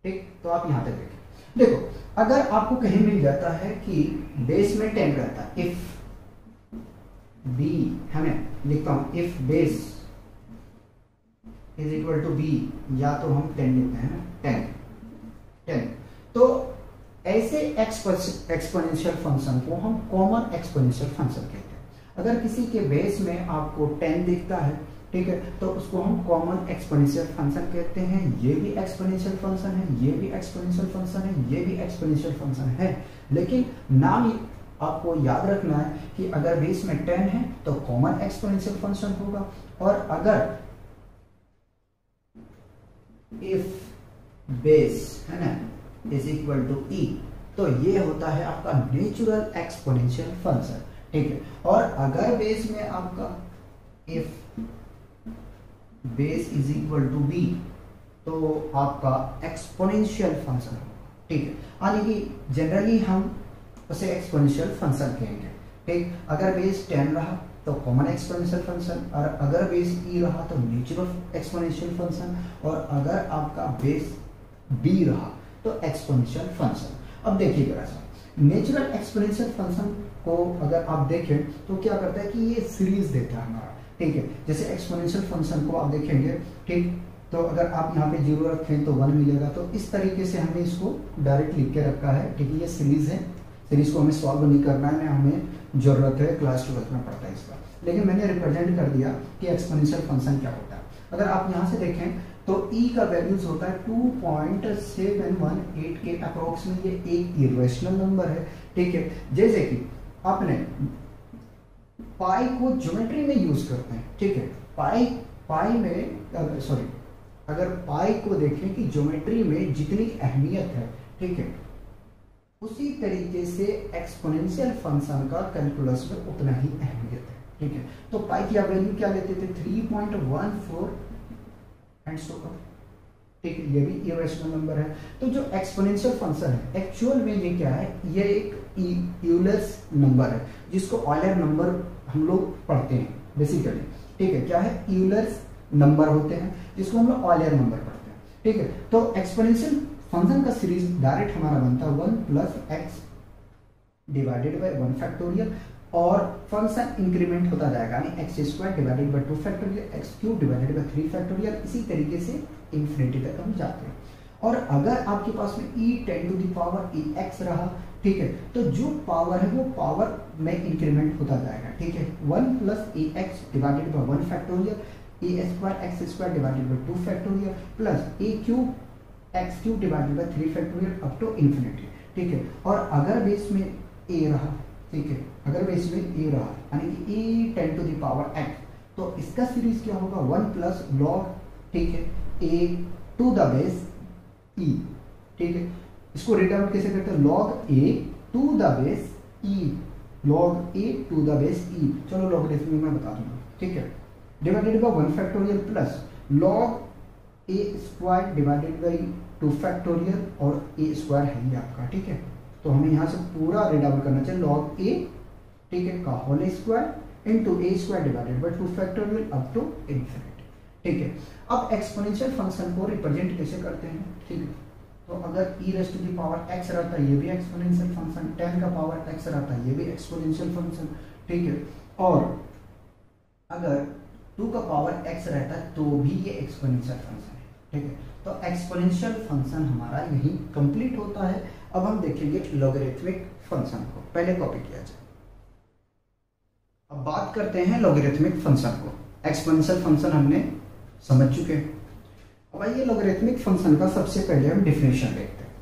[SPEAKER 1] ठीक। तो आप यहाँ तक देखें। देखो अगर आपको कहीं मिल जाता है कि बेस में 10 रहता है, इफ बी है, मैं लिखता हूं if base is equal to b, या तो हम 10 लिखते हैं 10, तो ऐसे एक्सपोनेंशियल फंक्शन को हम कॉमन एक्सपोनेंशियल फंक्शन कहते हैं। अगर किसी के बेस में आपको 10 दिखता है, ठीक है, तो उसको हम कॉमन एक्सपोनेंशियल फंक्शन कहते हैं। ये भी एक्सपोनेंशियल फंक्शन है, ये भी एक्सपोनेंशियल फंक्शन है, ये भी एक्सपोनेंशियल फंक्शन है, लेकिन नाम आपको याद रखना है कि अगर बेस में 10 है तो कॉमन एक्सपोनेंशियल फंक्शन होगा, और अगर इफ बेस है ना इज इक्वल टू ई, तो ये होता है आपका नेचुरल एक्सपोनेंशियल फंक्शन, ठीक है। और अगर बेस में आपका if base is equal to b, तो आपका एक्सपोनेंशियल फंक्शन होगा, ठीक है। यानी कि जनरली हम उसे एक्सपोनेंशियल फंक्शन कहेंगे, ठीक। अगर बेस 10 रहा तो कॉमन एक्सपोनेंशियल फंक्शन, और अगर बेस ई रहा तो नेचुरल एक्सपोनेंशियल फंक्शन, और अगर आपका बेस बी रहा तो एक्सपोनेंशियल फंक्शन। अब देखिए जरा सा, नेचुरल एक्सपोनेंशियल फंक्शन को अगर आप देखें तो क्या करता है कि ये सीरीज देता है हमारा, ठीक है। जैसे एक्सपोनेंशियल फंक्शन को आप देखेंगे, ठीक, तो अगर आप यहाँ पे 0 रखें तो 1 मिलेगा। तो इस तरीके से हमने इसको डायरेक्ट लिख के रखा है, ठीक है। ये सीरीज है, सीरीज को हमें सॉल्व नहीं करना है, हमें जरूरत है क्लास 12 में पढ़ता है इसका, लेकिन मैंने रिप्रेजेंट कर दिया कि एक्सपोनेंशियल फंक्शन क्या होता है। अगर आप यहाँ से देखें तो e का वैल्यूज होता है 2.718 के अप्रोक्स में, ये एक इरेशनल नंबर है, ठीक है। जैसे कि आपने पाई को ज्योमेट्री में यूज करते हैं, ठीक है, पाई में सॉरी, अगर पाई को देखें कि ज्योमेट्री में जितनी अहमियत है, ठीक है, उसी तरीके से एक्सपोनेंशियल फंक्शन का कैलकुलस में उतना ही अहमियत है, ठीक है। तो पाई की आप वैल्यू क्या लेते थे? 3.14 एंड सो ऑन, ठीक है। ये भी इरेशनल नंबर है। तो जो एक्सपोनेंशियल फंक्शन है एक्चुअल में ये क्या है? ये एक यूलर्स नंबर है, जिसको ऑयलर नंबर हम लोग पढ़ते हैं बेसिकली, ठीक है। क्या है? यूलर्स नंबर होते हैं जिसको हम लोग ऑयलर नंबर पढ़ते हैं, ठीक है। तो एक्सपोनेंशियल फंक्शन का सीरीज डायरेक्ट हमारा बनता है 1 plus x divided by 1 factorial, और फंक्शन इंक्रीमेंट होता जाएगा, यानी x square divided by 2 factorial, x cube divided by 3 factorial, इसी तरीके से इंफिनिटी तक हम जाते हैं। और अगर आपके पास में e 10 to the power ex रहा, ठीक है, तो जो पावर है वो पावर में इंक्रीमेंट होता जाएगा, ठीक है। 1 plus ex divided by 1 factorial, a square x square divided by 2 factorial, plus a cube x cube divided by 3 factorial up to infinity, ठीक है। और अगर बेस में a रहा, ठीक है, अगर बेस में a रहा, यानी कि e 10 to the power x, तो इसका सीरीज क्या होगा? 1 प्लस लॉग, ठीक है, a to the base e, ठीक है। इसको रिटर्न कैसे करते हैं? Log a to the base e, log a to the base e, चलो लॉगरिथमिक में बता दूंगा, ठीक है, divided by 1 factorial plus log a square divided by 2 factorial, और ए स्क्वायर है ये आपका, ठीक है। तो हमें यहाँ से पूरा रिडबल करना चाहिए, लॉग ए, ठीक है, का whole square into a square divided by 2 factorial up to infinity, ठीक है। अब एक्सपोनेंशियल फंक्शन को रिप्रेजेंट कैसे करते हैं, ठीक है, तो अगर e raise to the power x रहता है ये भी एक्सपोनेंशियल फंक्शन, 10 का पावर x रहता है ये भी एक्सपोनेंशियल फंक्शन, ठीक है, और अगर 2 का पावर x रहता है तो भी ये एक्सपोनेंशियल फंक्शन है, ठीक है। तो एक्सपोनेंशियल फंक्शन हमारा यही कंप्लीट होता है। अब हम देखेंगे लॉगरिथमिक फंक्शन को, पहले कॉपी किया जाए। अब बात करते हैं लॉगरिथमिक फंक्शन को। एक्सपोनेंशियल फंक्शन हमने समझ चुके हैं। अब आइए लॉगरिथमिक फंक्शन का सबसे पहले हम डेफिनेशन देखते हैं।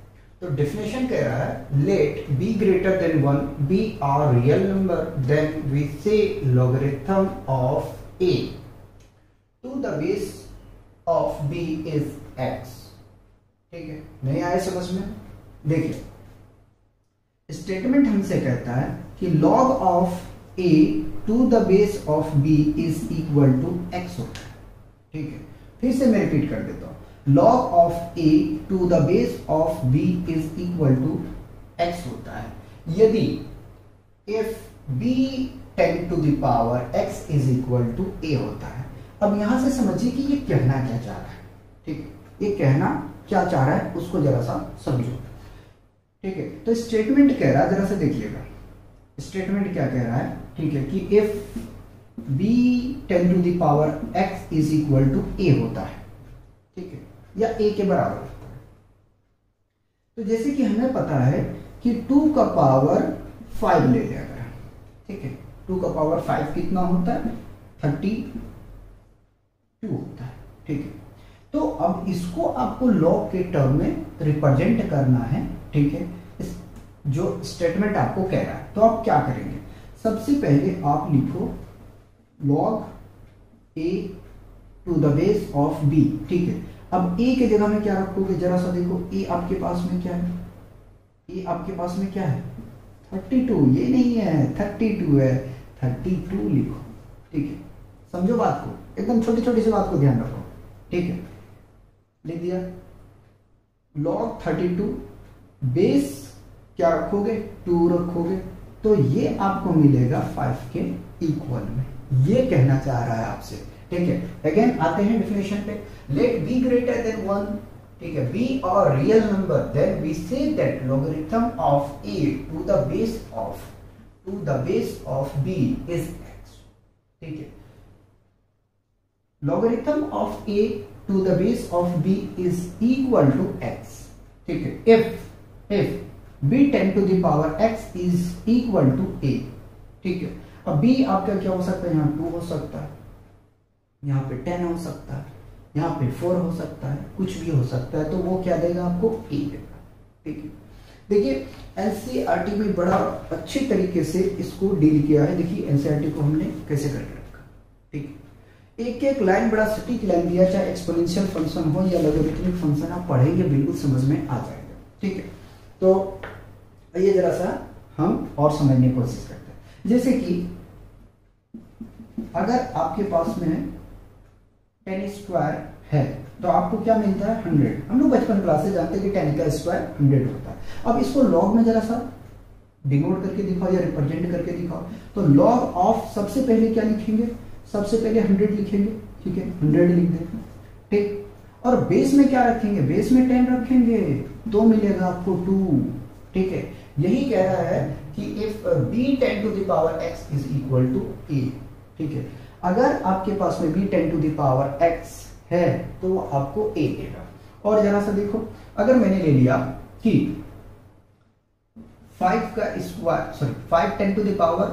[SPEAKER 1] तो डेफिनेशन कह रहा है let b greater than 1 b are real number then we say logarithm of a to the base of b is x, ठीक है। नहीं आए समझ में? देखिए स्टेटमेंट हमसे कहता है कि log of a to the base of b is equal to x होता है, ठीक है। फिर से मैं रिपीट कर देता हूं, log of a to the base of b is equal to x होता है यदि if b 10 to the power x is equal to a होता है। अब यहां से समझिए कि ये कहना क्या चाह रहा है, ठीक, ये कहना क्या चाह रहा है उसको जरा सा समझो, ठीक है। तो स्टेटमेंट कह रहा है, जरा सा देखिएगा स्टेटमेंट क्या कह रहा है, ठीक है, कि if b 10 to the power x is equal to a होता है, ठीक है, या a के बराबर होता है। तो जैसे कि हमें पता है कि 2 का पावर 5 ले लिया गया, ठीक है, 2 का पावर 5 कितना होता है 32 होता है, ठीक है। तो अब इसको आपको लॉग के टर्म में रिप्रेजेंट करना है, ठीक है, इस जो स्टेटमेंट आपको कह रहा है। तो आप क्या करेंगे, सबसे पहले आप लिखो log a to the base of b, ठीक है। अब a के जगह में क्या रखोगे, जरा सा देखो, a आपके पास में क्या है, a आपके पास में क्या है 32, ये नहीं है 32 है, 32 लिखो, ठीक है। समझो बात को, एकदम छोटी छोटी सी बात को ध्यान रखो, ठीक है। लिख दिया log 32 बेस क्या रखोगे 2 रखोगे, तो ये आपको मिलेगा 5 के इक्वल में, ये कहना चाह रहा है आपसे, ठीक है। अगेन आते हैं डेफिनेशन पे, लेट b ग्रेटर देन 1, ठीक है, b और real number then we say that logarithm of a to the base of b is x, ठीक है। Logarithm of a to the base of b is equal to x, ठीक है। If b 10 to the power x is equal to a, ठीक है। अब b आपका क्या हो सकता है, यहाँ 2 हो सकता है, यहाँ पे 10 हो सकता है, यहाँ पे 4 हो सकता है, कुछ भी हो सकता है, तो वो क्या देगा आपको a देगा, ठीक है। देखिए एनसीईआरटी में बड़ा अच्छे तरीके से इसको डील किया है। देखिए एनसीईआरटी को हमने कैसे करके रखा, ठीक है। एक एक लाइन बड़ा सटीक लाइन दिया, चाहे एक्सपोनेंशियल फंक्शन हो या लॉगरिथमिक फंक्शन, आप पढ़ेंगे बिल्कुल समझ में आ जाएगा, ठीक है। तो ये जरा सा हम और समझने की कोशिश करते हैं। जैसे कि अगर आपके पास में 10 स्क्वायर है तो आपको क्या मिलता है 100। हम लोग बचपन क्लास से जानते हैं कि 10 का स्क्वायर 100 होता है। अब इसको लॉग में जरा सा डिनोट करके दिखाओ या रिप्रेजेंट करके दिखाओ। तो लॉग ऑफ सबसे पहले क्या लिखेंगे, सबसे पहले 100 लिखेंगे, ठीक है, 100 लिख दें, ठीक। और बेस में क्या रखेंगे, बेस में 10 रखेंगे तो मिलेगा आपको 2, ठीक है। यही कह रहा है कि if b 10 to the power x is equal to a, ठीक है। अगर आपके पास में b 10 to the power x है तो आपको a देगा। और जरा सा देखो, अगर मैंने ले लिया कि 5 का square, sorry 5 10 to the power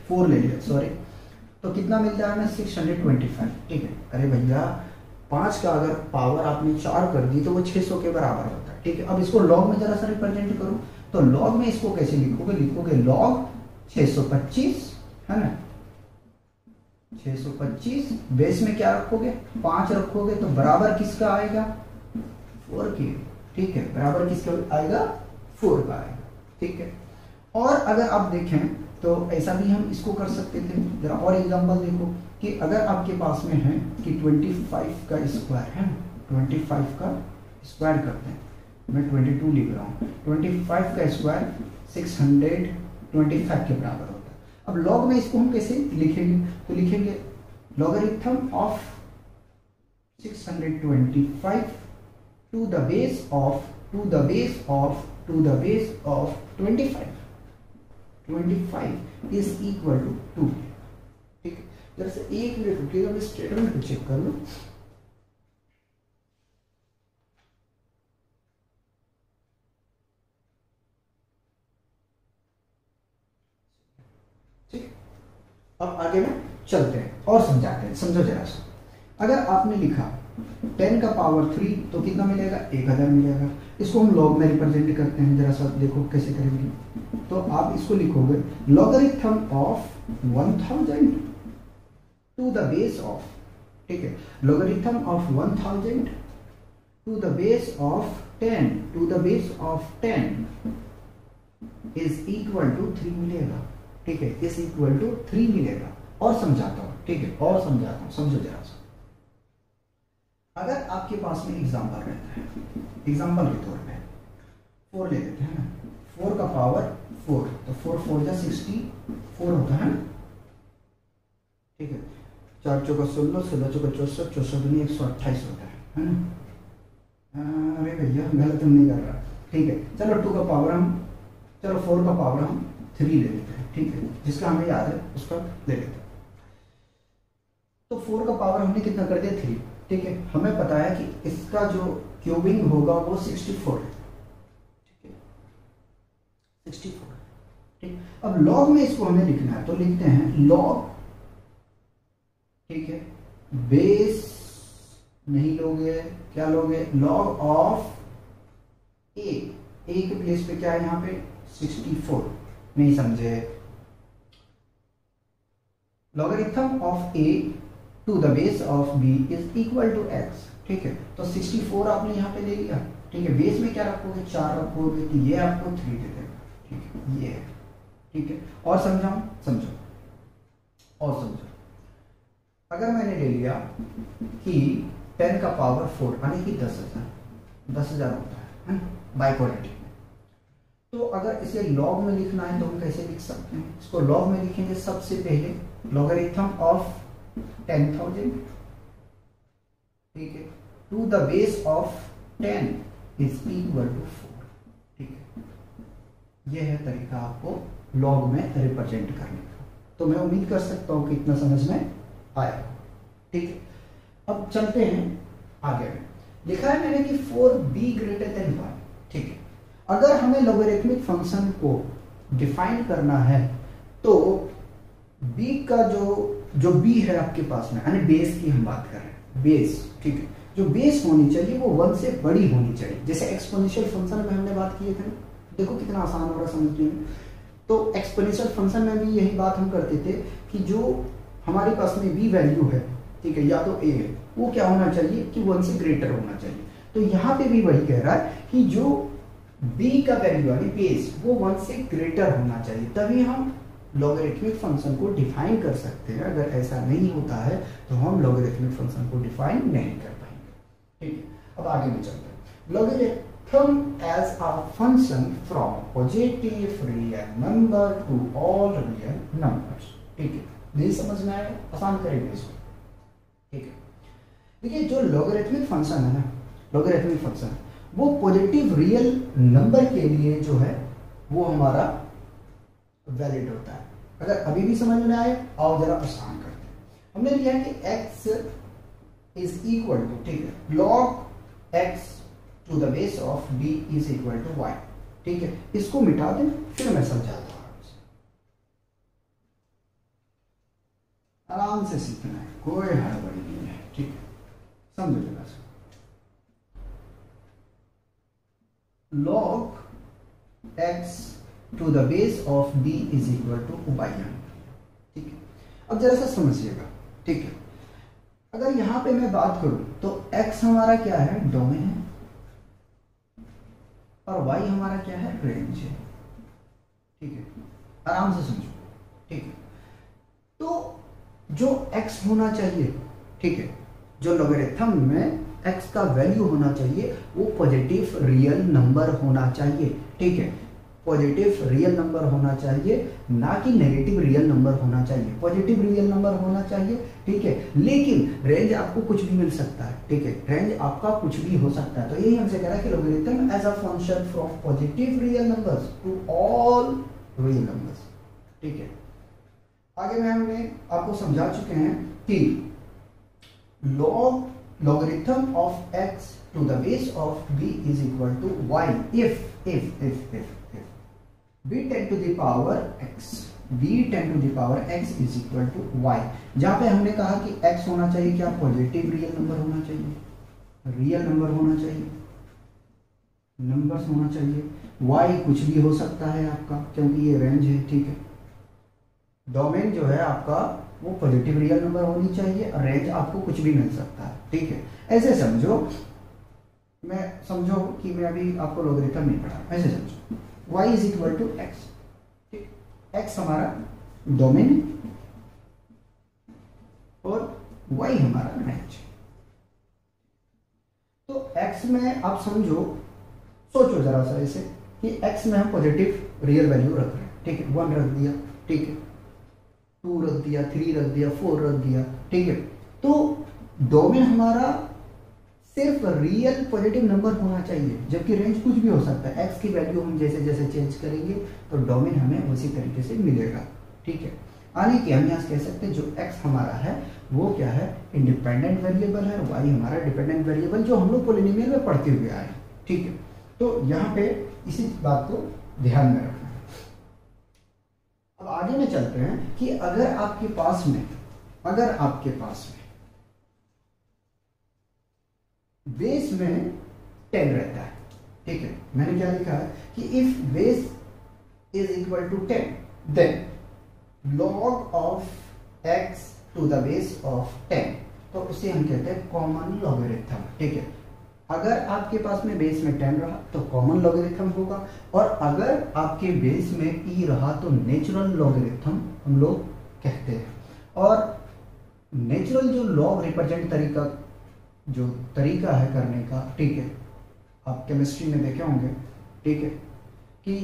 [SPEAKER 1] 4 ले लिया, सॉरी, तो कितना मिलता है हमें 625, ठीक है। अरे भैया 5 का अगर पावर आपने 4 कर दी तो वो 600 के बराबर होता है, ठीक है। अब इसको लॉग में जरा सा रिप्रेजेंट करो, तो लॉग में इसको कैसे लिखोगे, लिखोगे लॉग 625, है ना, 625 बेस में क्या रखोगे 5 रखोगे तो बराबर किसका आएगा 4 के, ठीक है, बराबर किसका आएगा 4 का आएगा, ठीक है। और अगर आप देखें तो ऐसा भी हम इसको कर सकते थे। जरा और एग्जांपल देखो कि अगर आपके पास में है कि 25 का स्क्वायर है, 25 का स्क्वायर करते हैं, मैं 22 लिख रहा हूँ, 25 का स्क्वायर 625 के बराबर होता है। अब लॉग में इसको हम कैसे लिखेंगे, तो लिखेंगे logarithm of 625 to the base of 25 is equal to 2। ठीक है, जरा से एक मिनट रुकिएगा, मैं स्टेटमेंट को चेक कर लूं। ठीक, अब आगे में चलते हैं और समझाते हैं। समझो जरा सा, अगर आपने लिखा 10 का पावर 3 तो कितना मिलेगा, 1000 मिलेगा। इसको हम लॉग में रिप्रेजेंट करते हैं, जरा सा देखो कैसे करेंगे। तो आप इसको लिखोगे logarithm of 1000 to the base of, ठीक है, logarithm of 1000 to the base of 10 is equal to 3 मिलेगा। ठीक है, इज इक्वल टू 3 मिलेगा। और समझाता हूं, ठीक है, और समझाता हूं, समझो जरा सा। अगर आपके पास में एग्जाम्पल रहता है, एग्जाम्पल के तौर पे 4 ले लेते हैं ना, 4 का पावर 4, तो 4 4 जा 64 होता है ना। ठीक है, 4 चौका 16, 16 चौका 64, 64 दूनी 128 होता है ना। अरे भैया गलत हम नहीं कर रहा। ठीक है, चलो 2 का पावर हम, चलो 4 का पावर हम 3 ले लेते हैं। ठीक है, जिसका हमें याद है उसका ले लेते हैं। तो 4 का पावर हमने कितना कर दिया, 3। ठीक है, हमें पता है कि इसका जो क्यूबिंग होगा वो 64 है। ठीक है, 64। ठीक, अब लॉग में इसको हमें लिखना है, तो लिखते हैं लॉग, ठीक है, बेस नहीं लोगे, क्या लोगे, लॉग ऑफ ए के प्लेस पे क्या है यहाँ पे 64, नहीं समझे, logarithm of a to the base of b is equal to x. ठीक है, तो 64 आपने यहाँ पे ले लिया। ठीक है, बेस में क्या रखोगे, 4 रखोगे, तो ये आपको 3 दे देगा। ठीक है, ये है। ठीक है, और समझाऊं, समझो और समझो। अगर मैंने ले लिया कि 10 का पावर 4 यानी कि 10,000 होता है बाय क्वाड्रेटिक में, तो अगर इसे लॉग में लिखना है तो हम कैसे लिख सकते हैं, इसको लॉग में लिखेंगे सबसे पहले लॉगरिथम ऑफ 10,000, ठीक है, to the base of 10 is equal to 4। ठीक है, यह है तरीका आपको लॉग में रिप्रेजेंट करने का। तो मैं उम्मीद कर सकता हूं कि इतना समझ में आया। ठीक है, अब चलते हैं आगे में। लिखा है मैंने कि 4b ग्रेटर देन 1। ठीक है, अगर हमें लॉगरिथमिक फंक्शन को डिफाइन करना है तो b का जो b है आपके पास में, यानी बेस की हम बात कर रहे हैं, बेस। ठीक है, जो बेस होनी चाहिए वो 1 से बड़ी होनी चाहिए। जैसे एक्सपोनेंशियल फंक्शन में हमने बात किए थे, देखो कितना आसान हो रहा समझने में। तो एक्सपोनेंशियल फंक्शन में भी यही बात हम करते थे कि जो हमारे पास में b वैल्यू है, ठीक है, या तो a है, वो क्या होना चाहिए कि 1 से ग्रेटर होना चाहिए। तो यहाँ पे भी वही कह रहा है कि जो b का वैल्यू यानी बेस वो 1 से ग्रेटर होना चाहिए, तभी हम लॉगरिथमिक फंक्शन को डिफाइन कर सकते हैं। अगर ऐसा नहीं होता है तो हम लॉगरिथमिक फंक्शन को डिफाइन नहीं कर पाएंगे। ठीक है, अब आगे में चलते हैं। Logarithm as a function from positive real number to all real numbers. ठीक है, नहीं समझ में आया, आसान करेंगे इसको। ठीक है, देखिए जो लॉगरिथमिक फंक्शन है ना, लॉगरिथमिक फंक्शन वो पॉजिटिव रियल नंबर के लिए जो है वो हमारा वैलिड होता है। अगर अभी भी समझ में आए, आओ जरा आसान करते हैं। हमने लिया कि x इज इक्वल टू, ठीक है, log x to the base of b is equal to y। ठीक है, इसको मिटा दें, फिर मैं समझाता हूं। आराम से सीखना है, कोई हड़बड़ी नहीं है। ठीक है, समझो जरा सा। log x to the base of b is equal to y। ठीक है, अब जरा सा समझिएगा। ठीक है, अगर यहां पे मैं बात करूं तो x हमारा क्या है, डोमेन है, और y हमारा क्या है, रेंज है। ठीक है, आराम से समझो, ठीक है। तो जो x होना चाहिए, ठीक है, जो लॉगरिथम में x का वैल्यू होना चाहिए वो पॉजिटिव रियल नंबर होना चाहिए, ठीक है, पॉजिटिव रियल नंबर होना चाहिए, ना कि नेगेटिव रियल नंबर होना चाहिए, पॉजिटिव रियल नंबर होना चाहिए, ठीक है। लेकिन रेंज आपको कुछ भी मिल सकता है, ठीक है, रेंज आपका कुछ भी हो सकता है। तो यही हमसे कह रहा है कि logarithm as a function from positive real numbers to all real numbers, ठीक है। आगे में हमने आपको समझा चुके हैं कि logarithm of x to the base of b is equal to y if b 10 to the power x is equal to y। जहां पे हमने कहा कि x होना चाहिए क्या, पॉजिटिव रियल नंबर होना चाहिए, रियल नंबर होना चाहिए, नंबर्स होना चाहिए, y कुछ भी हो सकता है आपका, क्योंकि ये रेंज है, ठीक है। डोमेन जो है आपका वो पॉजिटिव रियल नंबर होनी चाहिए, और रेंज आपको कुछ भी मिल सकता है, ठीक है। ऐसे समझो, मैं समझो कि मैं अभी आपको लॉगरिथम नहीं पढ़ा, ऐसे समझो y is equal to x, ठीक, x हमारा डोमेन है और y हमारा रेंज। तो x में आप समझो, सोचो जरा सा ऐसे कि x में हम पॉजिटिव रियल वैल्यू रख रहे हैं, ठीक है, 1 रख दिया, ठीक है, 2 रख दिया, 3 रख दिया, 4 रख दिया, ठीक है। तो डोमेन हमारा सिर्फ रियल पॉजिटिव नंबर होना चाहिए, जबकि रेंज कुछ भी हो सकता है। x की वैल्यू हम जैसे जैसे चेंज करेंगे तो डोमेन हमें उसी तरीके से मिलेगा, ठीक है। यानी कि हम यहाँ कह सकते हैं जो x हमारा है वो क्या है, इंडिपेंडेंट वेरिएबल है, y हमारा डिपेंडेंट वेरिएबल, जो हम लोग पॉलिनोमियल में पढ़ते हुए आए हैं, ठीक है। तो यहाँ पे इसी बात को ध्यान में रखना है। अब आगे में चलते हैं कि अगर आपके पास में बेस में 10 रहता है, ठीक है, मैंने क्या लिखा है कि if base is equal to 10 then log of x to the base of 10, तो उसे हम कहते हैं कॉमन लॉगरिथम, ठीक है। अगर आपके पास में बेस में 10 रहा तो कॉमन लॉगरिथम होगा, और अगर आपके बेस में e रहा तो नेचुरल लॉगरिथम हम लोग कहते हैं। और नेचुरल जो लॉग रिप्रेजेंट तरीका है करने का, ठीक है, आप केमिस्ट्री में देखे होंगे, ठीक है, कि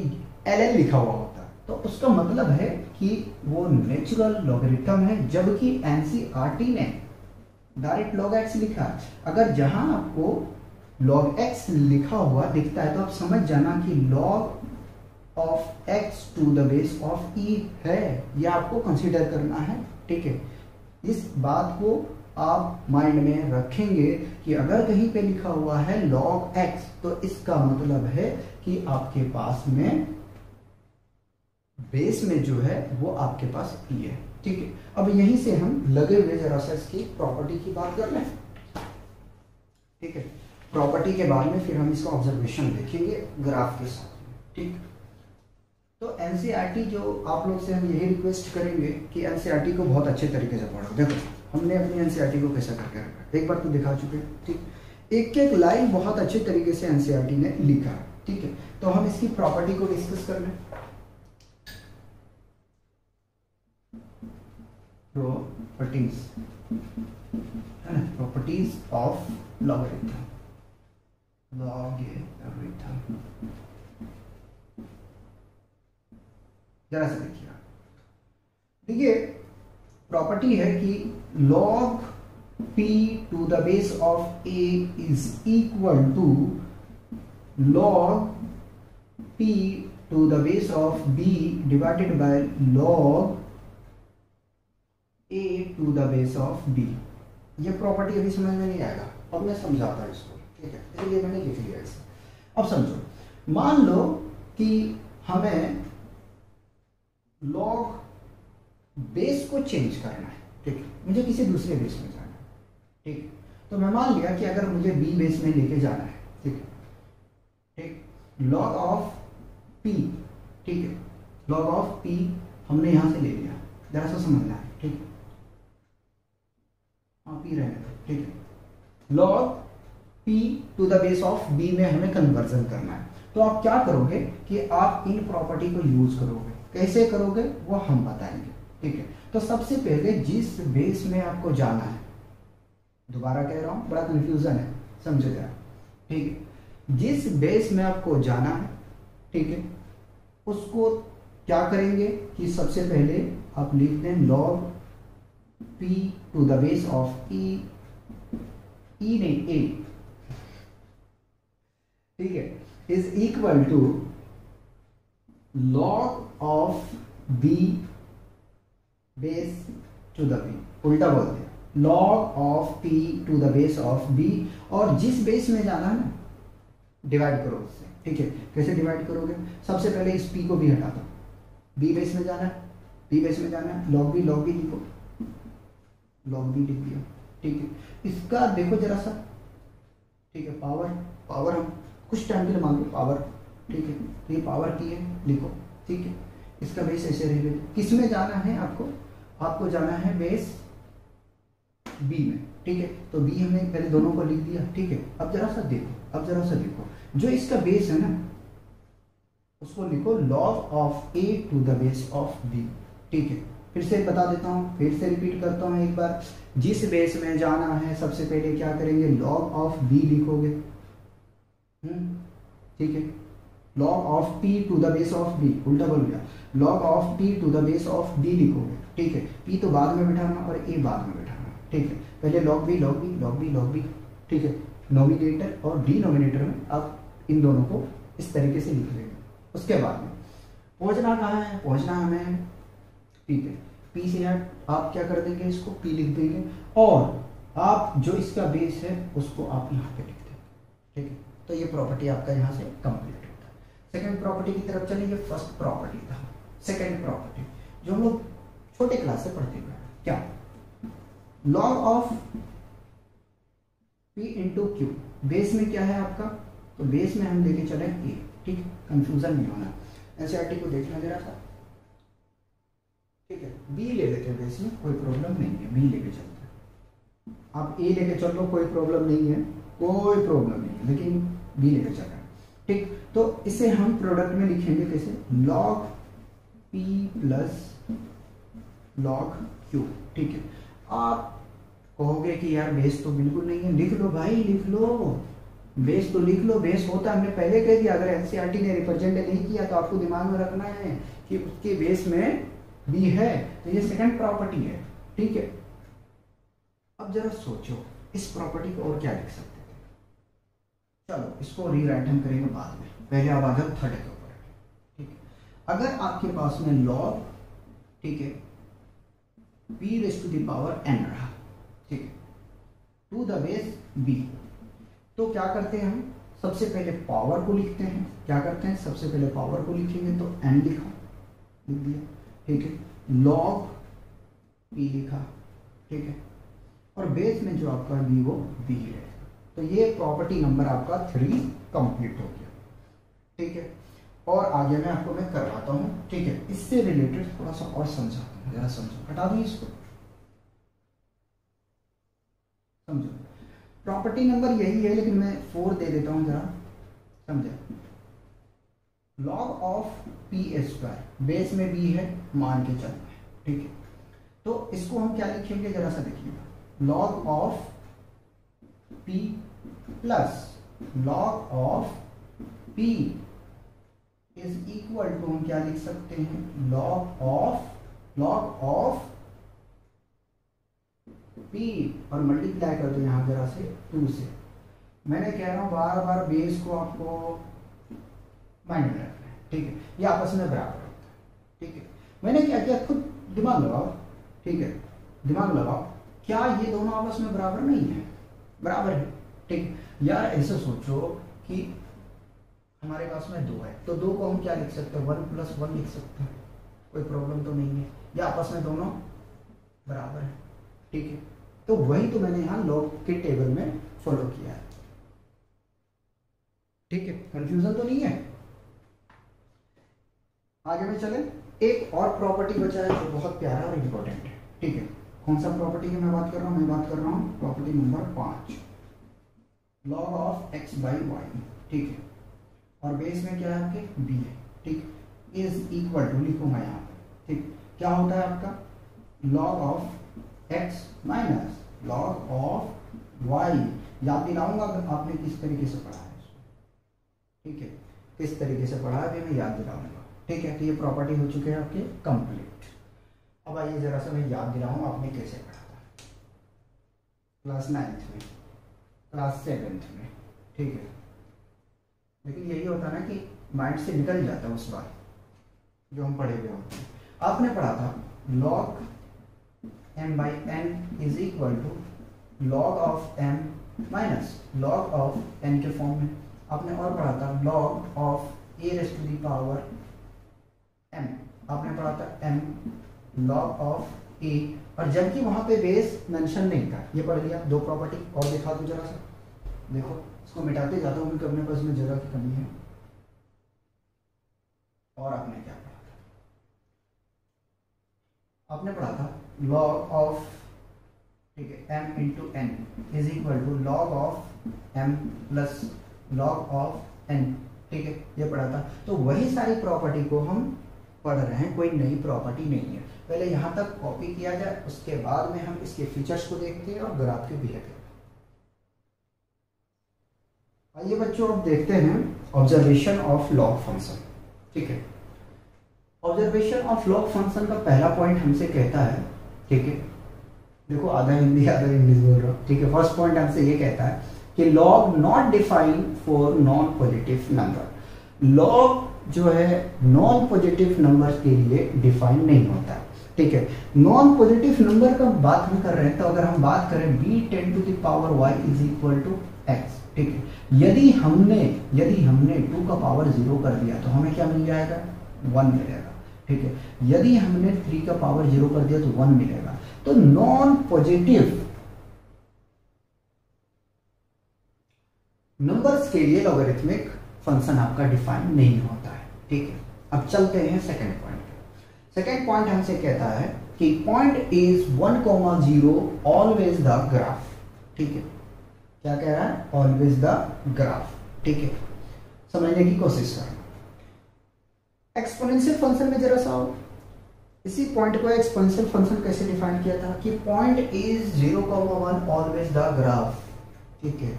[SPEAKER 1] ln लिखा हुआ होता है, तो उसका मतलब है कि वो नेचुरल लॉगरिथम है, जबकि एनसीईआरटी ने डायरेक्ट log x लिखा है। अगर जहां आपको log x लिखा हुआ दिखता है तो आप समझ जाना कि log of x to the base of e है, यह आपको कंसीडर करना है, ठीक है। इस बात को आप माइंड में रखेंगे कि अगर कहीं पे लिखा हुआ है log x तो इसका मतलब है कि आपके पास में बेस में जो है वो आपके पास e है, ठीक है। अब यहीं से हम लगे हुए जरा सा इसकी प्रॉपर्टी की बात कर लें, ठीक है। प्रॉपर्टी के बाद में फिर हम इसका ऑब्जर्वेशन देखेंगे ग्राफ के साथ, ठीक। तो एनसीईआरटी जो आप लोग से हम यही रिक्वेस्ट करेंगे कि एनसीईआरटी को बहुत अच्छे तरीके से पढ़ो। देखो हमने अपनी एनसीईआरटी को कैसा करके रखा, एक बार तो दिखा चुके हैं, ठीक। एक एक लाइन बहुत अच्छे तरीके से एनसीईआरटी ने लिखा है, ठीक है। तो हम इसकी प्रॉपर्टी को डिस्कस कर लें। प्रॉपर्टीज ऑफ लॉगरिथम, जरा सा देखिए प्रॉपर्टी है कि log p to the base of a is equal to log p to the base of b divided by log a to the base of b। ये property अभी समझ में नहीं आएगा, अब मैं समझाता हूँ इसको, ठीक है, इसलिए मैंने लिख लिया इसे। अब समझो, मान लो कि हमें log बेस को चेंज करना है, ठीक है, मुझे किसी दूसरे बेस में जाना है, ठीक है। तो मैं मान लिया कि अगर मुझे बी बेस में लेके जाना है, ठीक है, ठीक, log ऑफ p, ठीक है, log ऑफ p हमने यहां से ले लिया, जरा सा समझना है, ठीक है, हाँ p रहने दो, ठीक है। log p to the base of b में हमें कन्वर्जन करना है, तो आप क्या करोगे कि आप इन प्रॉपर्टी को यूज करोगे। कैसे करोगे वो हम बताएंगे, ठीक है। तो सबसे पहले जिस बेस में आपको जाना है, दोबारा कह रहा हूं, बड़ा कंफ्यूजन है, समझो जरा, ठीक है। जिस बेस में आपको जाना है, ठीक है, उसको क्या करेंगे कि सबसे पहले आप लिख दें log p to the base of e नहीं a, ठीक है, is equal to log of b base to the b, उल्टा बोल दिया, log of p to the base of b, और जिस बेस में जाना है ना डिवाइड करो उससे, ठीक है। कैसे डिवाइड करोगे, सबसे पहले इस p को भी हटा दो, b बेस में जाना है, b बेस में जाना है, log b लिखो, log b लिख दिया, ठीक है। इसका देखो जरा सा, ठीक है, पावर हम कुछ टाइम के लिए मान लो पावर, ठीक है, तो ये पावर की है लिखो, ठीक है। इसका बेस ऐसे रहेगा, किस में जाना है आपको जाना है बेस बी में, ठीक है। तो बी हमने पहले दोनों को लिख दिया, ठीक है। अब जरा सा देखो, जो इसका बेस है ना उसको लिखो log of a to the base of b, ठीक है। फिर से बता देता हूँ, फिर से रिपीट करता हूँ एक बार, जिस बेस में जाना है सबसे पहले क्या करेंगे, log ऑफ b लिखोगे, ठीक है। log of p to the base of b, उल्टा बोल गया, log of p to the base of b लिखोगे, ठीक है। p तो बाद में बिठाना और a बाद में बिठाना, ठीक है। पहले log b, ठीक है, नोमिनेटर और डिनोमिनेटर में आप इन दोनों को इस तरीके से लिख लेंगे। उसके बाद में पहुंचना कहाँ है, पहुंचना हमें p पे, p से आप क्या कर देंगे, इसको p लिख देंगे, और आप जो इसका बेस है उसको आप यहाँ पे लिख देंगे, ठीक है। तो ये प्रॉपर्टी आपका यहाँ से कंप्लीट होता है। सेकंड प्रॉपर्टी की तरफ चलेंगे, फर्स्ट प्रॉपर्टी था, सेकंड प्रॉपर्टी जो हम लोग छोटे क्लास से पढ़ते हुए, क्या, log of p into Q, base में क्या है आपका, तो बेस में हम लेके चले a, ठीक, कंफ्यूजन नहीं होना, एनसीईआरटी को देखना जरा सा, ठीक है। b ले लेते हैं बेस में, कोई प्रॉब्लम नहीं है, b लेके चलते हैं, आप a लेके चल लो, कोई प्रॉब्लम नहीं है, लेकिन b लेके चल रहे हैं, ठीक। तो इसे हम प्रोडक्ट में लिखेंगे कैसे, log p plus log q, ठीक है। आप कहोगे कि यार बेस तो बिल्कुल नहीं है, लिख लो भाई, लिख लो, बेस तो लिख लो, बेस होता हमने पहले कह दिया, अगर एनसीईआरटी ने रिप्रेजेंट नहीं किया तो आपको दिमाग में रखना है कि उसके बेस में बी है, तो ये सेकंड प्रॉपर्टी है, ठीक है। अब जरा सोचो इस प्रॉपर्टी को और क्या लिख सकते थे, चलो इसको रीराइट हम करेंगे बाद में, पहले आप आ जाओ थर्ड के ऊपर, ठीक है। अगर आपके पास में log, ठीक है, p raise to the power n रहा, ठीक है, टू द बेस b, तो क्या करते हैं हम, सबसे पहले पावर को लिखते हैं, क्या करते हैं, सबसे पहले पावर को लिखेंगे, तो n लिख दिया, ठीक है, log p लिखा, ठीक है, और बेस में जो आपका b वो b ही रहेगा। तो ये प्रॉपर्टी नंबर आपका 3 कंप्लीट हो गया, ठीक है। और आगे मैं आपको करवाता हूँ, ठीक है, इससे रिलेटेड थोड़ा सा और समझाता हूँ, जरा समझो, हटा दूँ इसको, समझो प्रॉपर्टी नंबर यही है, लेकिन मैं 4 दे देता हूं, जरा समझे, log of p square, base में b है, मान के चलना है, ठीक है। तो इसको हम क्या लिखेंगे, जरा सा देखिएगा, log of p plus log of p is equal to, हम क्या लिख सकते हैं, log ऑफ p, और मल्टीप्लाई कर दो यहाँ जरा से 2 से। मैंने कह रहा हूँ बार बार बेस को आपको माइंड में रखना है, ठीक है, ये आपस में बराबर होता है, ठीक है। मैंने क्या किया, खुद दिमाग लगाओ, ठीक है, दिमाग लगाओ, क्या ये दोनों आपस में बराबर नहीं है, बराबर है, ठीक। यार ऐसे सोचो कि हमारे पास में 2 है, तो 2 को हम क्या लिख सकते हैं, 1 प्लस 1 लिख सकते हैं, कोई प्रॉब्लम तो नहीं है, या आपस में दोनों बराबर है, ठीक है। तो वही तो मैंने यहाँ लॉग के टेबल में फॉलो किया है, ठीक है, कंफ्यूजन तो नहीं है। आगे में चले, एक और प्रॉपर्टी बचा है जो बहुत प्यारा और इंपॉर्टेंट है, ठीक है। कौन सा प्रॉपर्टी की मैं बात कर रहा हूँ, मैं बात कर रहा हूँ property number 5, log of x by y, ठीक है। और बेस में क्या है आपके b है, ठीक, इज इक्वल टू लिखूंगा यहाँ पे, ठीक, क्या होता है आपका log of x minus log of y। याद दिलाऊंगा आपने किस तरीके से पढ़ा है इसको, ठीक है, किस तरीके से पढ़ा है मैं याद दिलाऊंगा, ठीक है। तो ये प्रॉपर्टी हो चुके हैं आपके कंप्लीट। अब आइए जरा सा मैं याद दिलाऊं आपने कैसे पढ़ा था क्लास 9th में, क्लास 7th में, ठीक है। लेकिन यही होता है ना कि माइंड से निकल जाता है उस बार जो हम पढ़े हुए होते हैं। आपने पढ़ा था log m/n is equal to log of m minus log of n के फॉर्म में। आपने और पढ़ा था log of a raise to the power m। आपने पढ़ा था m log ऑफ a, और जबकि वहां पे बेस मेंशन नहीं था, ये पढ़ लिया। दो प्रॉपर्टी और दिखा दूं जरा सा, देखो इसको मिटाते जाता हूं क्योंकि अपने पास में जगह की कमी है। और आपने क्या पढ़ा था, आपने पढ़ा था log ऑफ, ठीक है, m into n is equal to log of m plus log of n, ठीक है, ये पढ़ा था। तो वही सारी प्रॉपर्टी को हम पढ़ रहे हैं, कोई नई प्रॉपर्टी नहीं है। पहले यहां तक कॉपी किया जाए, उसके बाद में हम इसके फीचर्स को देखते हैं और ग्राफ के बिहेवियर। आइए बच्चों अब देखते हैं ऑब्जर्वेशन ऑफ लॉग फंक्शन, ठीक है। ऑब्जर्वेशन ऑफ लॉग फंक्शन का पहला पॉइंट हमसे कहता है, ठीक है, देखो आधा हिंदी आधा इंग्लिश बोल रहा हूं, ठीक है। फर्स्ट पॉइंट हमसे ये कहता है कि log not define for non positive number. Log जो है नॉन पॉजिटिव नंबर के लिए डिफाइन नहीं होता, ठीक है। नॉन पॉजिटिव नंबर का बात हम कर रहे हैं, तो अगर हम बात करें b 10 to the power y is equal to x, ठीक है। यदि हमने 2 का पावर 0 कर दिया तो हमें क्या मिल जाएगा, 1 मिलेगा, ठीक है। यदि हमने 3 का पावर 0 कर दिया तो 1 मिलेगा। तो नॉन पॉजिटिव नंबर्स के लिए लॉगरिथमिक फंक्शन आपका डिफाइन नहीं होता है, ठीक है। अब चलते हैं सेकंड पॉइंट पे। सेकंड पॉइंट हमसे कहता है कि point is 1,0 always the graph, ठीक है। क्या कह रहा है, ऑलवेज द ग्राफ, ठीक है। समझने की कोशिश करें। एक्सपोनेंशियल फंक्शन में जरा सा आओ, इसी पॉइंट को एक्सपोनेंशियल फंक्शन कैसे डिफाइन किया था कि point is 0,1 always the graph, ठीक है।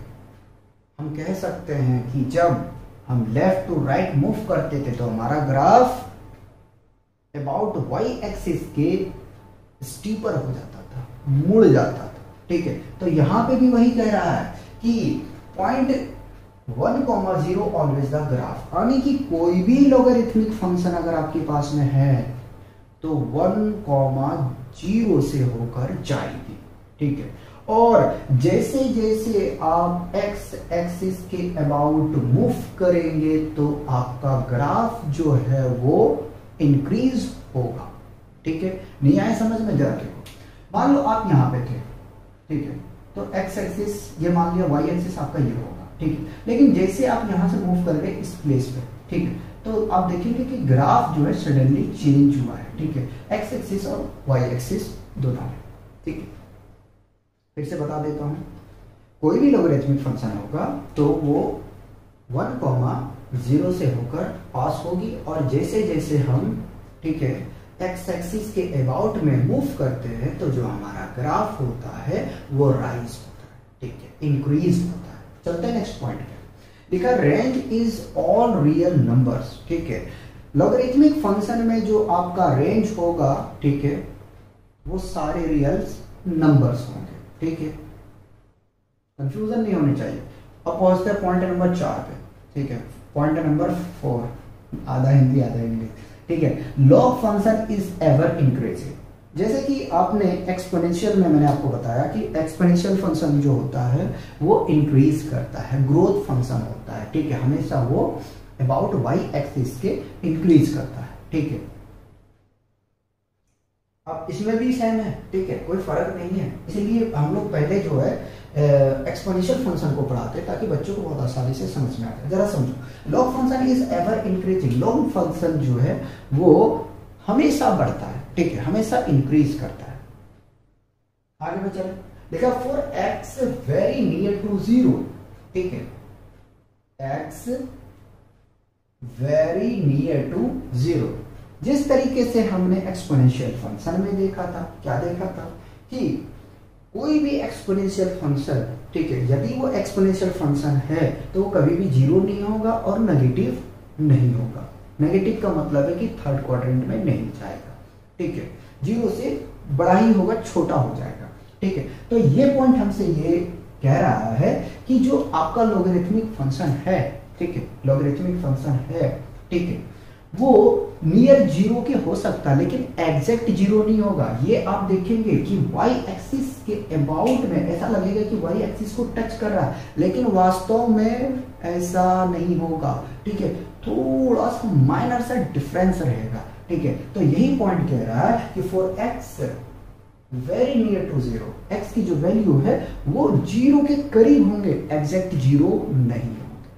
[SPEAKER 1] हम कह सकते हैं कि जब हम लेफ्ट टू राइट मूव करते थे तो हमारा ग्राफ अबाउट y एक्सिस के स्टीपर हो जाता था, मुड़ जाता था, ठीक है। तो यहां पे भी वही कह रहा है कि पॉइंट 1,0 ऑलवेज द ग्राफ, यानी कि कोई भी लॉगरिथमिक फंक्शन अगर आपके पास में है तो 1,0 से होकर जाएगी, ठीक है। और जैसे जैसे आप x एक्सिस के अबाउट मूव करेंगे तो आपका ग्राफ जो है वो इंक्रीज होगा, ठीक है। नहीं आए समझ में, जरा देखो। मान लो आप यहां पे थे, ठीक है, तो x एक्सिस ये मान लिया, y एक्सिस आपका ये होगा, ठीक है। लेकिन जैसे आप यहां से मूव कर गए इस प्लेस पे, ठीक है, तो आप देखेंगे कि ग्राफ जो है सडनली चेंज हुआ है, ठीक है। x एक्सिस और y एक्सिस दोनों में, ठीक है। फिर से बता देता हूं, कोई भी लॉगरिथमिक फंक्शन होगा तो वो 1,0 से होकर पास होगी, और जैसे जैसे हम, ठीक है, एक्स एक्सिस के अबाउट में मूव करते हैं तो जो हमारा ग्राफ होता है वो राइज होता है, ठीक है, इंक्रीज होता है। चलते हैं नेक्स्ट पॉइंट पे। लिखा range is all real numbers, ठीक है। लॉगरिथमिक फंक्शन में जो आपका रेंज होगा, ठीक है, वो सारे रियल नंबर्स होंगे, ठीक है। कंफ्यूजन नहीं होनी चाहिए। अब पहुंचते हैं पॉइंट नंबर 4 पे, ठीक है। पॉइंट नंबर 4, आधा हिंदी आधा इंग्लिश, ठीक है। Log function is ever increasing. जैसे कि आपने एक्सपोनेंशियल में मैंने आपको बताया कि एक्सपोनेंशियल फंक्शन जो होता है वो इंक्रीज करता है, ग्रोथ फंक्शन होता है, ठीक है। हमेशा वो अबाउट वाई एक्सिस के इंक्रीज करता है, ठीक है। अब इसमें भी सेम है, ठीक है, कोई फर्क नहीं है। इसीलिए हम लोग पहले जो है एक्सपोनेंशियल फंक्शन को पढ़ाते ताकि बच्चों को बहुत आसानी से समझ में आ जाए। जरा समझो, log function is ever increasing. Log function जो है वो हमेशा बढ़ता है, ठीक है, हमेशा इंक्रीज करता है। आगे में चले, देखा for x very near to 0, ठीक है, x very near to zero. जिस तरीके से हमने एक्सपोनेंशियल फंक्शन में देखा था, क्या देखा था कि कोई भी एक्सपोनेंशियल फंक्शन, ठीक है, यदि वो एक्सपोनेंशियल फंक्शन है तो वो कभी भी जीरो नहीं होगा और नेगेटिव नहीं होगा। नेगेटिव का मतलब है कि थर्ड क्वाड्रेंट में नहीं जाएगा, ठीक है, जीरो से बड़ा ही होगा, छोटा हो जाएगा, ठीक है। तो ये पॉइंट हमसे ये कह रहा है कि जो आपका लॉगरिथमिक फंक्शन है, ठीक है, लॉगरिथमिक फंक्शन है, ठीक है, वो नियर जीरो के हो सकता है लेकिन एग्जैक्ट जीरो नहीं होगा। ये आप देखेंगे कि वाई एक्सिस के अबाउट में ऐसा लगेगा कि वाई एक्सिस को टच कर रहा है, लेकिन वास्तव में ऐसा नहीं होगा, ठीक है, थोड़ा सा माइनर सा डिफरेंस रहेगा, ठीक है। तो यही पॉइंट कह रहा है कि for x very near to zero, x की जो वैल्यू है वो जीरो के करीब होंगे, एग्जैक्ट जीरो नहीं होंगे,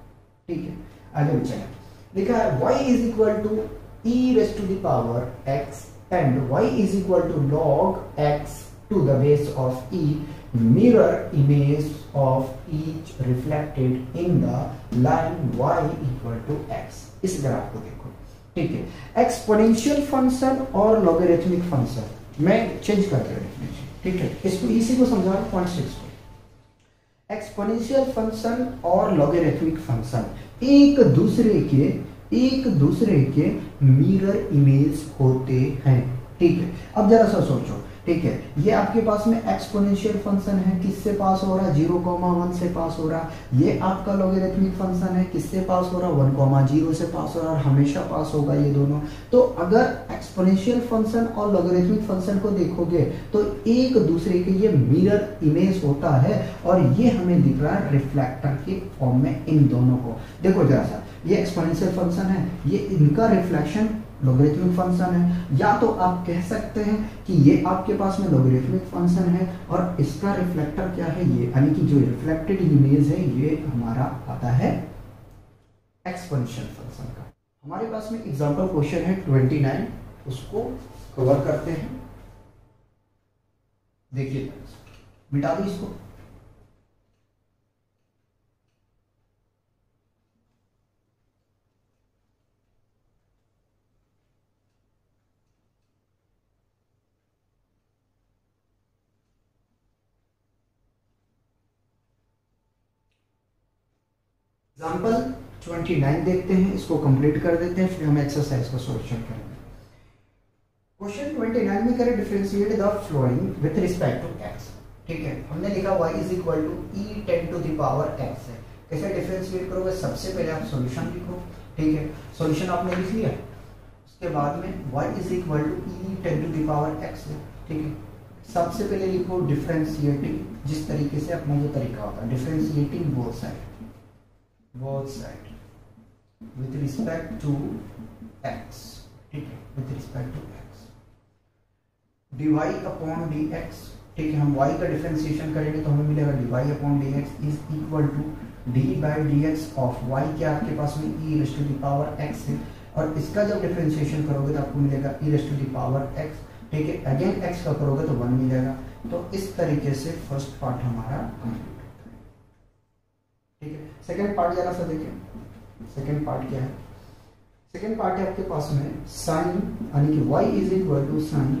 [SPEAKER 1] ठीक है। आगे चलें, लिखा है y is equal to e raise to the power x and y is equal to log x to the base of e, mirror image of each reflected in the line y equal to x। इस graph को देखो, ठीक है, exponential function और logarithmic function मैं change करके रखना, ठीक है, इसको इसी को समझा रहा हूं पॉइंट 6 को। एक्सपोनेंशियल फंक्शन और लॉगरिथमिक फंक्शन एक दूसरे के मिरर इमेज होते हैं, ठीक है। अब जरा सा सोचो, ठीक है, ये आपके पास में एक्सपोनेंशियल फंक्शन है, किससे पास हो रहा है, 0,1 से पास हो रहा। ये आपका लॉगरिथमिक फंक्शन है, किससे पास हो रहा, 1,0 से पास हो रहा, और हमेशा पास होगा ये दोनों। तो अगर एक्सपोनेंशियल फंक्शन और लॉगरिथमिक फंक्शन को देखोगे तो एक दूसरे के ये मिरर इमेज होता है, और ये हमें दिख रहा है रिफ्लेक्टर के फॉर्म में इन दोनों को। देखो जरा सा, ये एक्सपोनेंशियल फंक्शन है, ये इनका रिफ्लेक्शन लॉगरिथमिक फंक्शन है, या तो आप कह सकते हैं कि ये आपके पास में लॉगरिथमिक फंक्शन है और इसका रिफ्लेक्टर क्या है, ये, यानी कि जो रिफ्लेक्टेड इमेज है ये हमारा आता है एक्सपोनेंशियल फंक्शन का। हमारे पास में एग्जांपल क्वेश्चन है 29, उसको कवर करते हैं। देखिए, मिटा दी इसको। एग्जाम्पल 29 देखते हैं, इसको कंप्लीट कर देते हैं, फिर हम एक्सरसाइज का सॉल्यूशन करेंगे। क्वेश्चन 29 में करें differentiate the following with respect to x, ठीक है। हमने लिखा y is equal to e 10 to the power x है। कैसे डिफरेंशिएट करोगे, सबसे पहले आप सॉल्यूशन लिखो, ठीक है, सॉल्यूशन आपने लिख लिया, उसके बाद में y is equal to e 10 to the power x है, ठीक है। सबसे पहले लिखो डिफरेंशिएटिंग, जिस तरीके से अपना जो तरीका होता है, differentiating both side with respect to x, ठीक है, with respect to x, dy upon dx, ठीक है। हम y का डिफरेंशिएशन करेंगे तो हमें मिलेगा dy upon dx is equal to d by dx of y, क्या आपके पास में e raise to the power x है, और इसका जब डिफरेंशिएशन करोगे तो आपको मिलेगा e raise to the power x, ठीक है। अगेन x का करोगे तो 1 मिलेगा। तो इस तरीके से फर्स्ट पार्ट हमारा कंप्लीट, ठीक है। सेकेंड पार्ट जरा सा देखिए, सेकेंड पार्ट क्या है, सेकेंड पार्ट है आपके पास में साइन, यानी कि y is equal to sine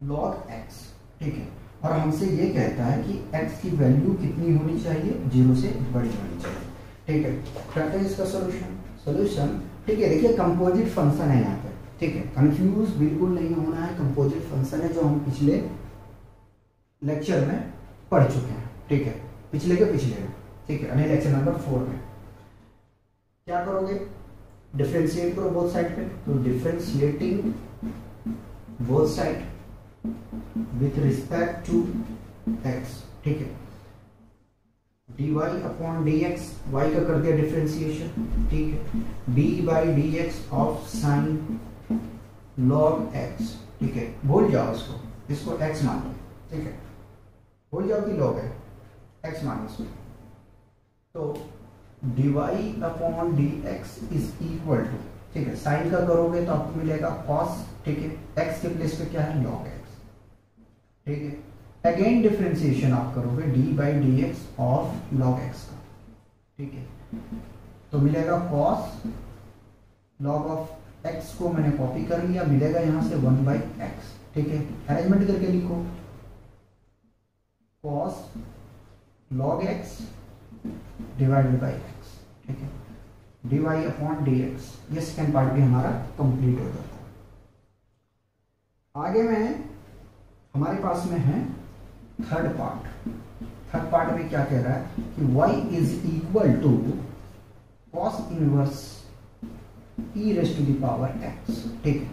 [SPEAKER 1] log x, ठीक है, और हमसे ये कहता है कि x की वैल्यू कितनी होनी चाहिए, 0 से बड़ी होनी चाहिए, ठीक है। करते हैं इसका सॉल्यूशन, ठीक है। देखिए कंपोजिट फंक्शन है यहाँ पे, ठीक है, कंफ्यूज बिल्कुल नहीं होना है, कंपोजिट फंक्शन है जो हम पिछले लेक्चर में पढ़ चुके हैं, ठीक है, पिछले में, ठीक है, यानी लेक्चर नंबर 4 में। क्या करोगे, डिफरेंशिएट करो बोथ साइड पे, तो differentiating both side with respect to x, ठीक है, dy अपॉन dx, y का कर दिया डिफरेंशिएशन, ठीक है, d by dx of sine log x, ठीक है, भूल जाओ इसको x मान लो, ठीक है, भूल जाओ कि log है, x माइनस में, तो dy upon dx is equal to, ठीक है, साइन का करोगे तो आपको मिलेगा cos, ठीक है, x के प्लेस पे क्या है log x, ठीक है। अगेन डिफरेंशिएशन आप करोगे d by dx of log x का, ठीक है। तो मिलेगा cos log ऑफ x को मैंने कॉपी कर लिया, मिलेगा यहां से 1/x। ठीक है, अरेंजमेंट करके लिखो, cos log x divided by x। ठीक है, dy अपॉन dx। ये सेकेंड पार्ट भी हमारा कंप्लीट हो जाता है। आगे में हमारे पास में है थर्ड पार्ट। थर्ड पार्ट में क्या कह रहा है कि y is equal to cos inverse e raised to the power x। ठीक है,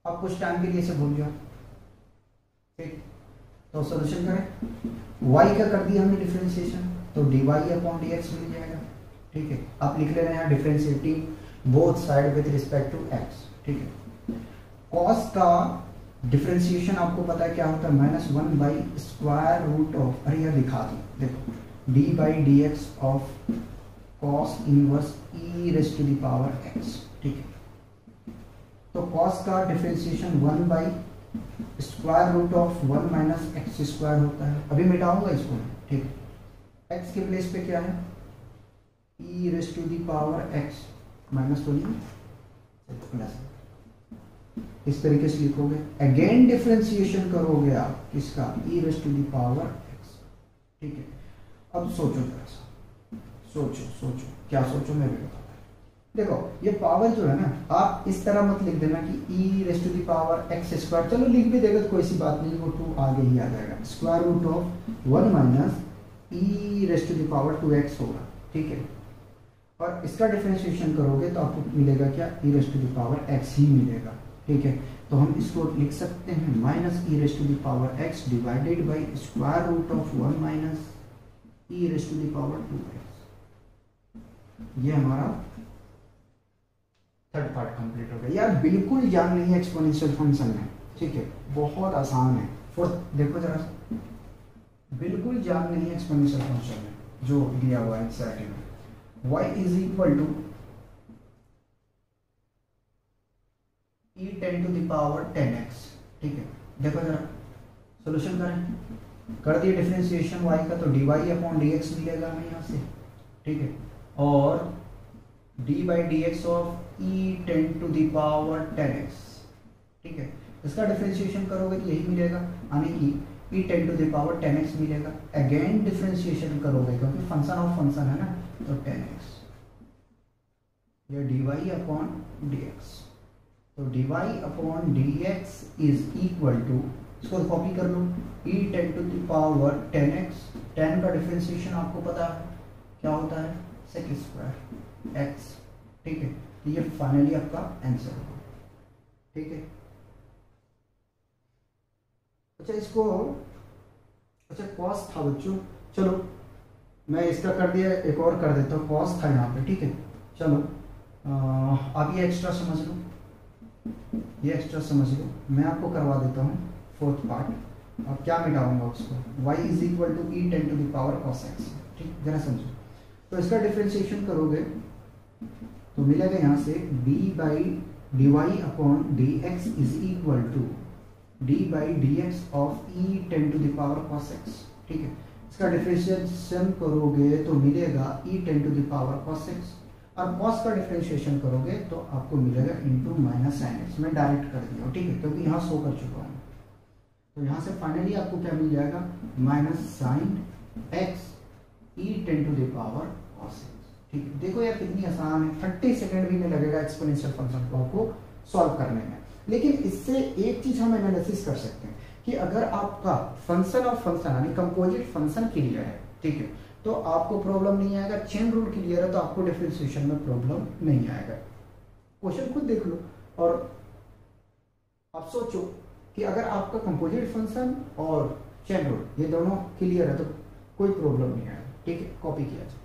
[SPEAKER 1] अब कुछ टाइम के लिए इसे भूल जाओ। ठीक, तो सॉल्यूशन करें। y का कर दिया हमने डिफरेंशिएशन, तो dy अपॉन dx मिल जाएगा। ठीक है, आप लिख लेना यहाँ differentiating both side with respect to x। ठीक है, cos का डिफरेंशिएशन आपको पता है क्या होता है, -1/√ऑफ, अरे यार दिखा दो, देखो d/dx of cos inverse e raised to the power x। ठीक है, तो cos का डिफरेंशिएशन 1/√ऑफ 1 - x² होता है। अभी मिटाऊंगा इसको। ठीक है, x के प्लेस पे क्या है, e raised to the power x minus तो नहीं प्लस, इस तरीके से लिखोगे। अगेन डिफरेंशिएशन करोगे आप किसका, e raised to the power x। ठीक है, अब सोचो जरा सा, सोचो क्या सोचो मैं भी बताता हूं। देखो ये पावर जो है ना, आप इस तरह मत लिख देना कि e raised to the power x²। चलो लिख भी देगा तो कोई सी बात नहीं, वो 2 आगे ही आ जाएगा। Square root of 1 - e raised to the power 2x होगा। ठीक है, और इसका डिफरेंशिएशन करोगे तो आपको मिलेगा क्या, e raised to the power x ही मिलेगा। ठीक है, तो हम इसको लिख सकते हैं -e raised to the power x divided by square root of 1 - e raised to the power 2x। ये हमारा थर्ड पार्ट कंप्लीट हो गया। यार बिल्कुल जान नहीं है एक्सपोनेंशियल फंक्शन में। ठीक है, बहुत आसान है। फोर्थ देखो जरा, बिल्कुल जान नहीं है एक्सपोनेंशियल फंक्शन में जो दिया हुआ है एनसीईआरटी में। y is equal to e10 to the power 10x। ठीक है, देखो जरा सॉल्यूशन करें। कर दिए डिफरेंशिएशन y का, तो dy अपॉन dx मिलेगा हमें यहाँ से। ठीक है, और d/dx of e10 to the power 10x। ठीक है, इसका डिफरेंशिएशन करोगे तो यही मिलेगा, यानी कि e10 to the power 10x मिलेगा। अगेन डिफरेंशिएशन करोगे क्योंकि फंक्शन ऑफ फंक्शन है ना, तो 10x ये dy अपॉन dx। तो dy upon dx is equal to, इसको कॉपी कर लो, e10 to the power 10x। 10 का डिफरेंशिएशन आपको पता है क्या होता है, sec² x। ठीक है, तो ये फाइनली आपका आंसर होगा। ठीक है, अच्छा इसको, अच्छा cos था बच्चों, चलो मैं इसका कर दिया, एक और कर देता हूँ। cos था यहाँ पे। ठीक है, चलो आप ये एक्स्ट्रा समझ लो, ये एक्स्ट्रा समझ लो। मैं आपको करवा देता हूँ फोर्थ पार्ट। अब क्या मिटाऊंगा उसको, y is equal to e10 to the power cos x। ठीक, जरा समझो। तो इसका डिफरेंशिएशन करोगे तो मिलेगा यहाँ से d/dy upon dx is equal to d/dx of e10 to the power cos x। ठीक है, इसका डिफरेंशिएशन करोगे तो मिलेगा e10 to the power cos x, और cos का डिफरेंशिएशन करोगे तो आपको मिलेगा इंटू -sin x। मैं डायरेक्ट कर दिया। ठीक है, क्योंकि यहाँ शो कर चुका हूँ। तो यहाँ से फाइनली आपको क्या मिल जाएगा, -sin x e10 to the power cos x। ठीक है, देखो यार कितनी आसान है, 30 सेकंड भी नहीं लगेगा एक्सपोनेंशियल फंक्शन को आपको सॉल्व करने में। लेकिन इससे एक चीज हम एनालिसिस कर सकते हैं कि अगर आपका फंक्शन ऑफ फंक्शन यानी कंपोजिट फंक्शन क्लियर है, ठीक है, तो आपको प्रॉब्लम नहीं आएगा। चेन रूल क्लियर है तो आपको डिफरेंशिएशन में प्रॉब्लम नहीं आएगा। क्वेश्चन खुद देख लो और आप सोचो कि अगर आपका कंपोजिट फंक्शन और चेन रूल ये दोनों क्लियर है तो कोई प्रॉब्लम नहीं आएगा। ठीक है, कॉपी किया जाए।